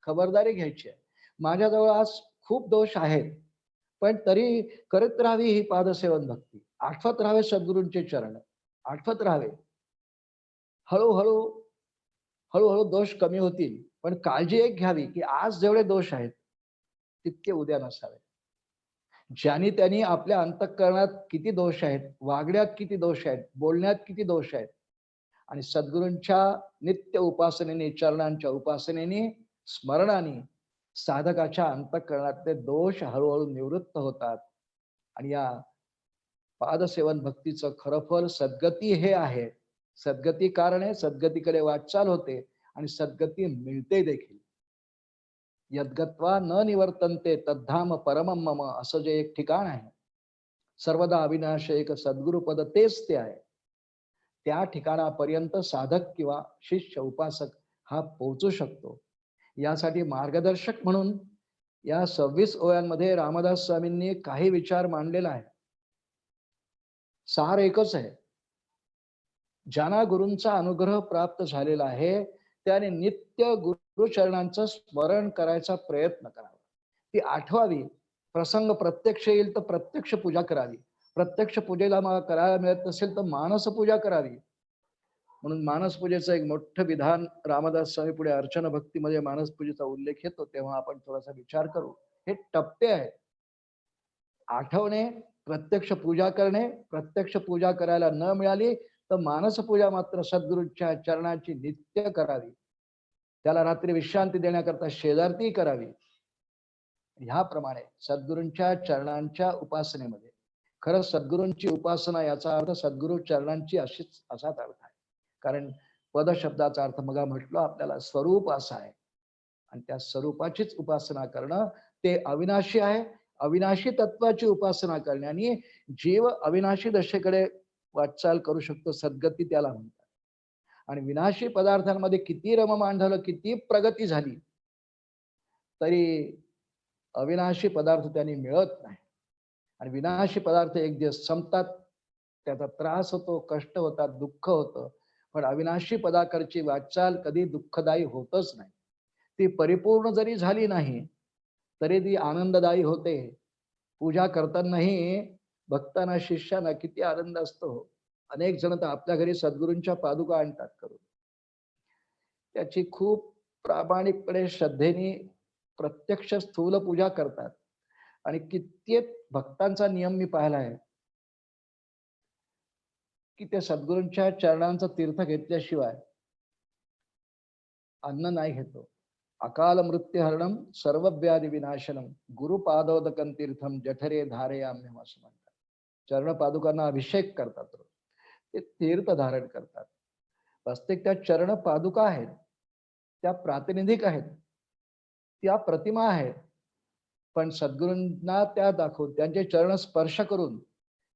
खबरदारी घ्यायची आहे. माझ्याजवळ आज खूप दोष आहेत, पण तरी करत राहावी ही पादसेवन भक्ती. आठवत राहावे सद्गुरूंचे चरण, आठवत राहावे. हळूहळू हळूहळू दोष कमी होतील. पण काळजी एक घ्यावी की आज जेवढे दोष आहेत तितके उद्या नसावे. ज्यांनी त्यांनी आपल्या अंतःकरणात किती दोष आहेत, वागण्यात किती दोष आहेत, बोलण्यात किती दोष आहेत, आणि सद्गुरूंच्या नित्य उपासनेने, चरणांच्या उपासनेने, स्मरणाने साधकाच्या अंतःकरणातले दोष हळूहळू निवृत्त होतात. आणि या पादसेवन भक्तीचं खरं फल सद्गती हे आहे. सद्गती कारण आहे, सद्गतीकडे वाटचाल होते आणि सद्गती मिळते देखील. यद्गत्वा न निवर्तन्ते तद्धाम परमम मम, असं जे एक ठिकाण आहे, सर्वदा अविनाश एक सद्गुरुपद तेच ते आहे. त्या ठिकाणापर्यंत साधक किंवा शिष्य उपासक हा पोहोचू शकतो. यासाठी मार्गदर्शक म्हणून या 26 ओव्यांमध्ये रामदास स्वामींनी काही विचार मांडलेला आहे. सार एकच आहे. ज्यांना गुरूंचा अनुग्रह प्राप्त झालेला आहे त्याने नित्य गुरुचरणांचं स्मरण करायचा प्रयत्न करावा. ती आठवावी. प्रसंग प्रत्यक्ष येईल तर प्रत्यक्ष पूजा करावी. प्रत्यक्ष पूजेला मला करायला मिळत नसेल तर मानस पूजा करावी. म्हणून मानस पूजेचं एक मोठं विधान रामदास स्वामी पुढे अर्चना भक्तीमध्ये मानस पूजेचा उल्लेख येतो, तेव्हा आपण थोडासा विचार करू. हे टप्पे आहेत. आठवणे, प्रत्यक्ष पूजा करणे, प्रत्यक्ष पूजा करायला न मिळाली तर मानस पूजा मात्र सद्गुरूंच्या चरणाची नित्य करावी. त्याला रात्री विश्रांती देण्याकरता शेजारती करावी. ह्याप्रमाणे सद्गुरूंच्या चरणांच्या उपासनेमध्ये खरं सद्गुरूंची उपासना याचा अर्थ सद्गुरू चरणांची असाच अर्थ आहे. कारण पद शब्दाचा अर्थ मग म्हटलं आपल्याला स्वरूप असा आहे, आणि त्या स्वरूपाचीच उपासना करणं ते अविनाशी आहे. अविनाशी तत्वाची उपासना करण्याने जीव अविनाशी दशेकडे वाटचाल करू शकतो. सद्गती त्याला म्हणतात. आणि विनाशी पदार्थांमध्ये किती रममाण झालं, किती प्रगती झाली, तरी अविनाशी पदार्थ त्यांनी मिळत नाही. आणि विनाशी पदार्थ एक दिवस संपतात, त्याचा त्रास होतो, कष्ट होतात, दुःख होतं. पण अविनाशी पदार्थाची वाटचाल कधी दुःखदायी होतच नाही. ती परिपूर्ण जरी झाली नाही तरी ती आनंददायी होते. पूजा करतानाही भक्तांना शिष्यांना किती आनंद असतो. अनेक जण तर आपल्या घरी सद्गुरूंच्या पादुका आणतात करून. त्याची खूप प्रामाणिकपणे श्रद्धेने प्रत्यक्ष स्थूल पूजा करतात. आणि कित्येक भक्तांचा नियम मी पाहिला आहे की त्या सद्गुरूंच्या चरणांचं तीर्थ घेतल्याशिवाय अन्न नाही घेतो. अकाल मृत्युहरणम सर्व व्याधी विनाशनम गुरुपादोदकं तीर्थम जठरे धारयाम्यम असं म्हणतात. चरण पादुकांना अभिषेक करतात, ते तीर्थ धारण करतात. वास्तविक त्या चरण पादुका आहेत, त्या प्रातिनिधिक आहेत, त्या प्रतिमा आहेत. पण सद्गुरूंना त्या दाखवून त्यांचे चरण स्पर्श करून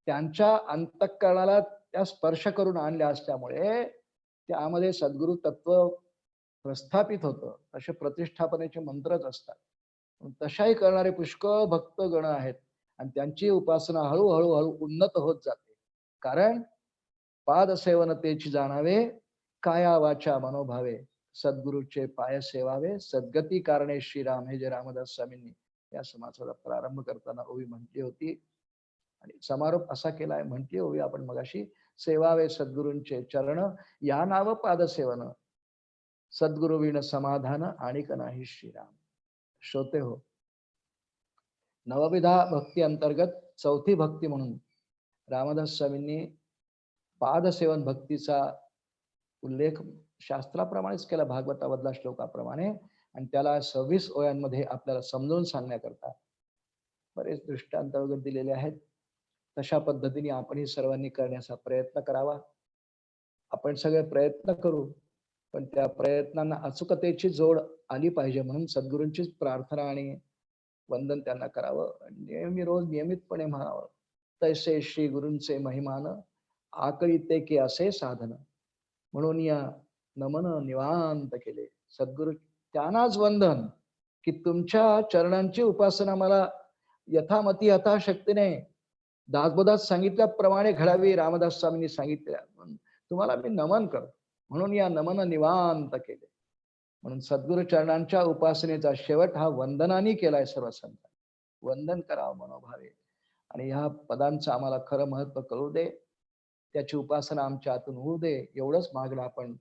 त्यांच्या अंतःकरणाला त्या स्पर्श करून आणल्या असल्यामुळे त्यामध्ये सद्गुरु तत्व प्रस्थापित होतं. असे प्रतिष्ठापनेचे मंत्रच असतात. तशाही करणारे पुष्कळ भक्त गण आहेत आणि त्यांची उपासना हळूहळू उन्नत होत जाते. कारण पादसेवनतेची जाणावे, काया वाचा मनोभावे, सद्गुरूचे पाय सेवावे, सद्गती कारणे श्रीराम, हे जे रामदास स्वामींनी या समासाचा प्रारंभ करताना ओवी म्हटली होती. आणि समारोप असा केलाय, म्हटली ओवी आपण मगाशी, सेवावे सद्गुरूंचे चरण, या नाव पादसेवन, सद्गुरु विण समाधान आणिक नाही श्रीराम. श्रोते हो, नवविधा भक्ती अंतर्गत चौथी भक्ती म्हणून रामदास स्वामींनी पादसेवन भक्तीचा उल्लेख शास्त्राप्रमाणेच केला, भागवतामधला श्लोकाप्रमाणे. आणि त्याला 26 ओळ्यांमध्ये आपल्याला समजावून सांगण्याकरता बरेच दृष्टांत वगैरे दिलेले आहेत. तशा पद्धतीने आपणही सर्वांनी करण्याचा प्रयत्न करावा. आपण सगळे प्रयत्न करू, पण त्या प्रयत्नांना अचूकतेची जोड आली पाहिजे. म्हणून सद्गुरूंचीच प्रार्थना आणि वंदन त्यांना करावं. नेहमी रोज नियमितपणे म्हणावं, तैसे श्री गुरूंचे महिमान, आकळी ते की असे साधन. म्हणून या नमन निवांत केले सद्गुरु त्यांनाच वंदन, की तुमच्या चरणांची उपासना मला यथामती यथाशक्तीने दासबोधात सांगितल्याप्रमाणे घडावी. रामदास स्वामींनी सांगितले, तुम्हाला मी नमन करतो. म्हणून या नमन निवांत केले. म्हणून सद्गुरु चरणांच्या उपासनेचा शेवट हा वंदनाने केलाय. सर्व संत वंदन करावं मनोभावे. आणि ह्या पदांचं आम्हाला खरं महत्व कळू दे, त्याची उपासना आमच्या हातून होऊ दे, एवढंच मागणं आपण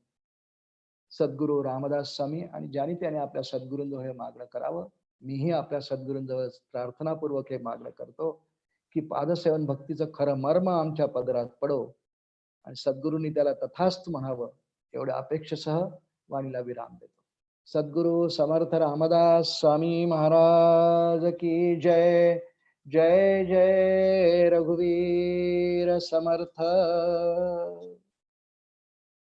सद्गुरु रामदास स्वामी आणि ज्याने त्याने आपल्या सद्गुरूंजवळ हे मागणं करावं. मीही आपल्या सद्गुरूंजवळ प्रार्थनापूर्वक हे मागणं करतो की पादसेवन भक्तीचं खरं मर्म आमच्या पदरात पडो आणि सद्गुरूंनी त्याला तथास्तु म्हणावं, एवढ्या अपेक्षेसह वाणीला विराम देतो. सद्गुरु समर्थ रामदास स्वामी महाराज की जय. जय जय रघुवीर समर्थ.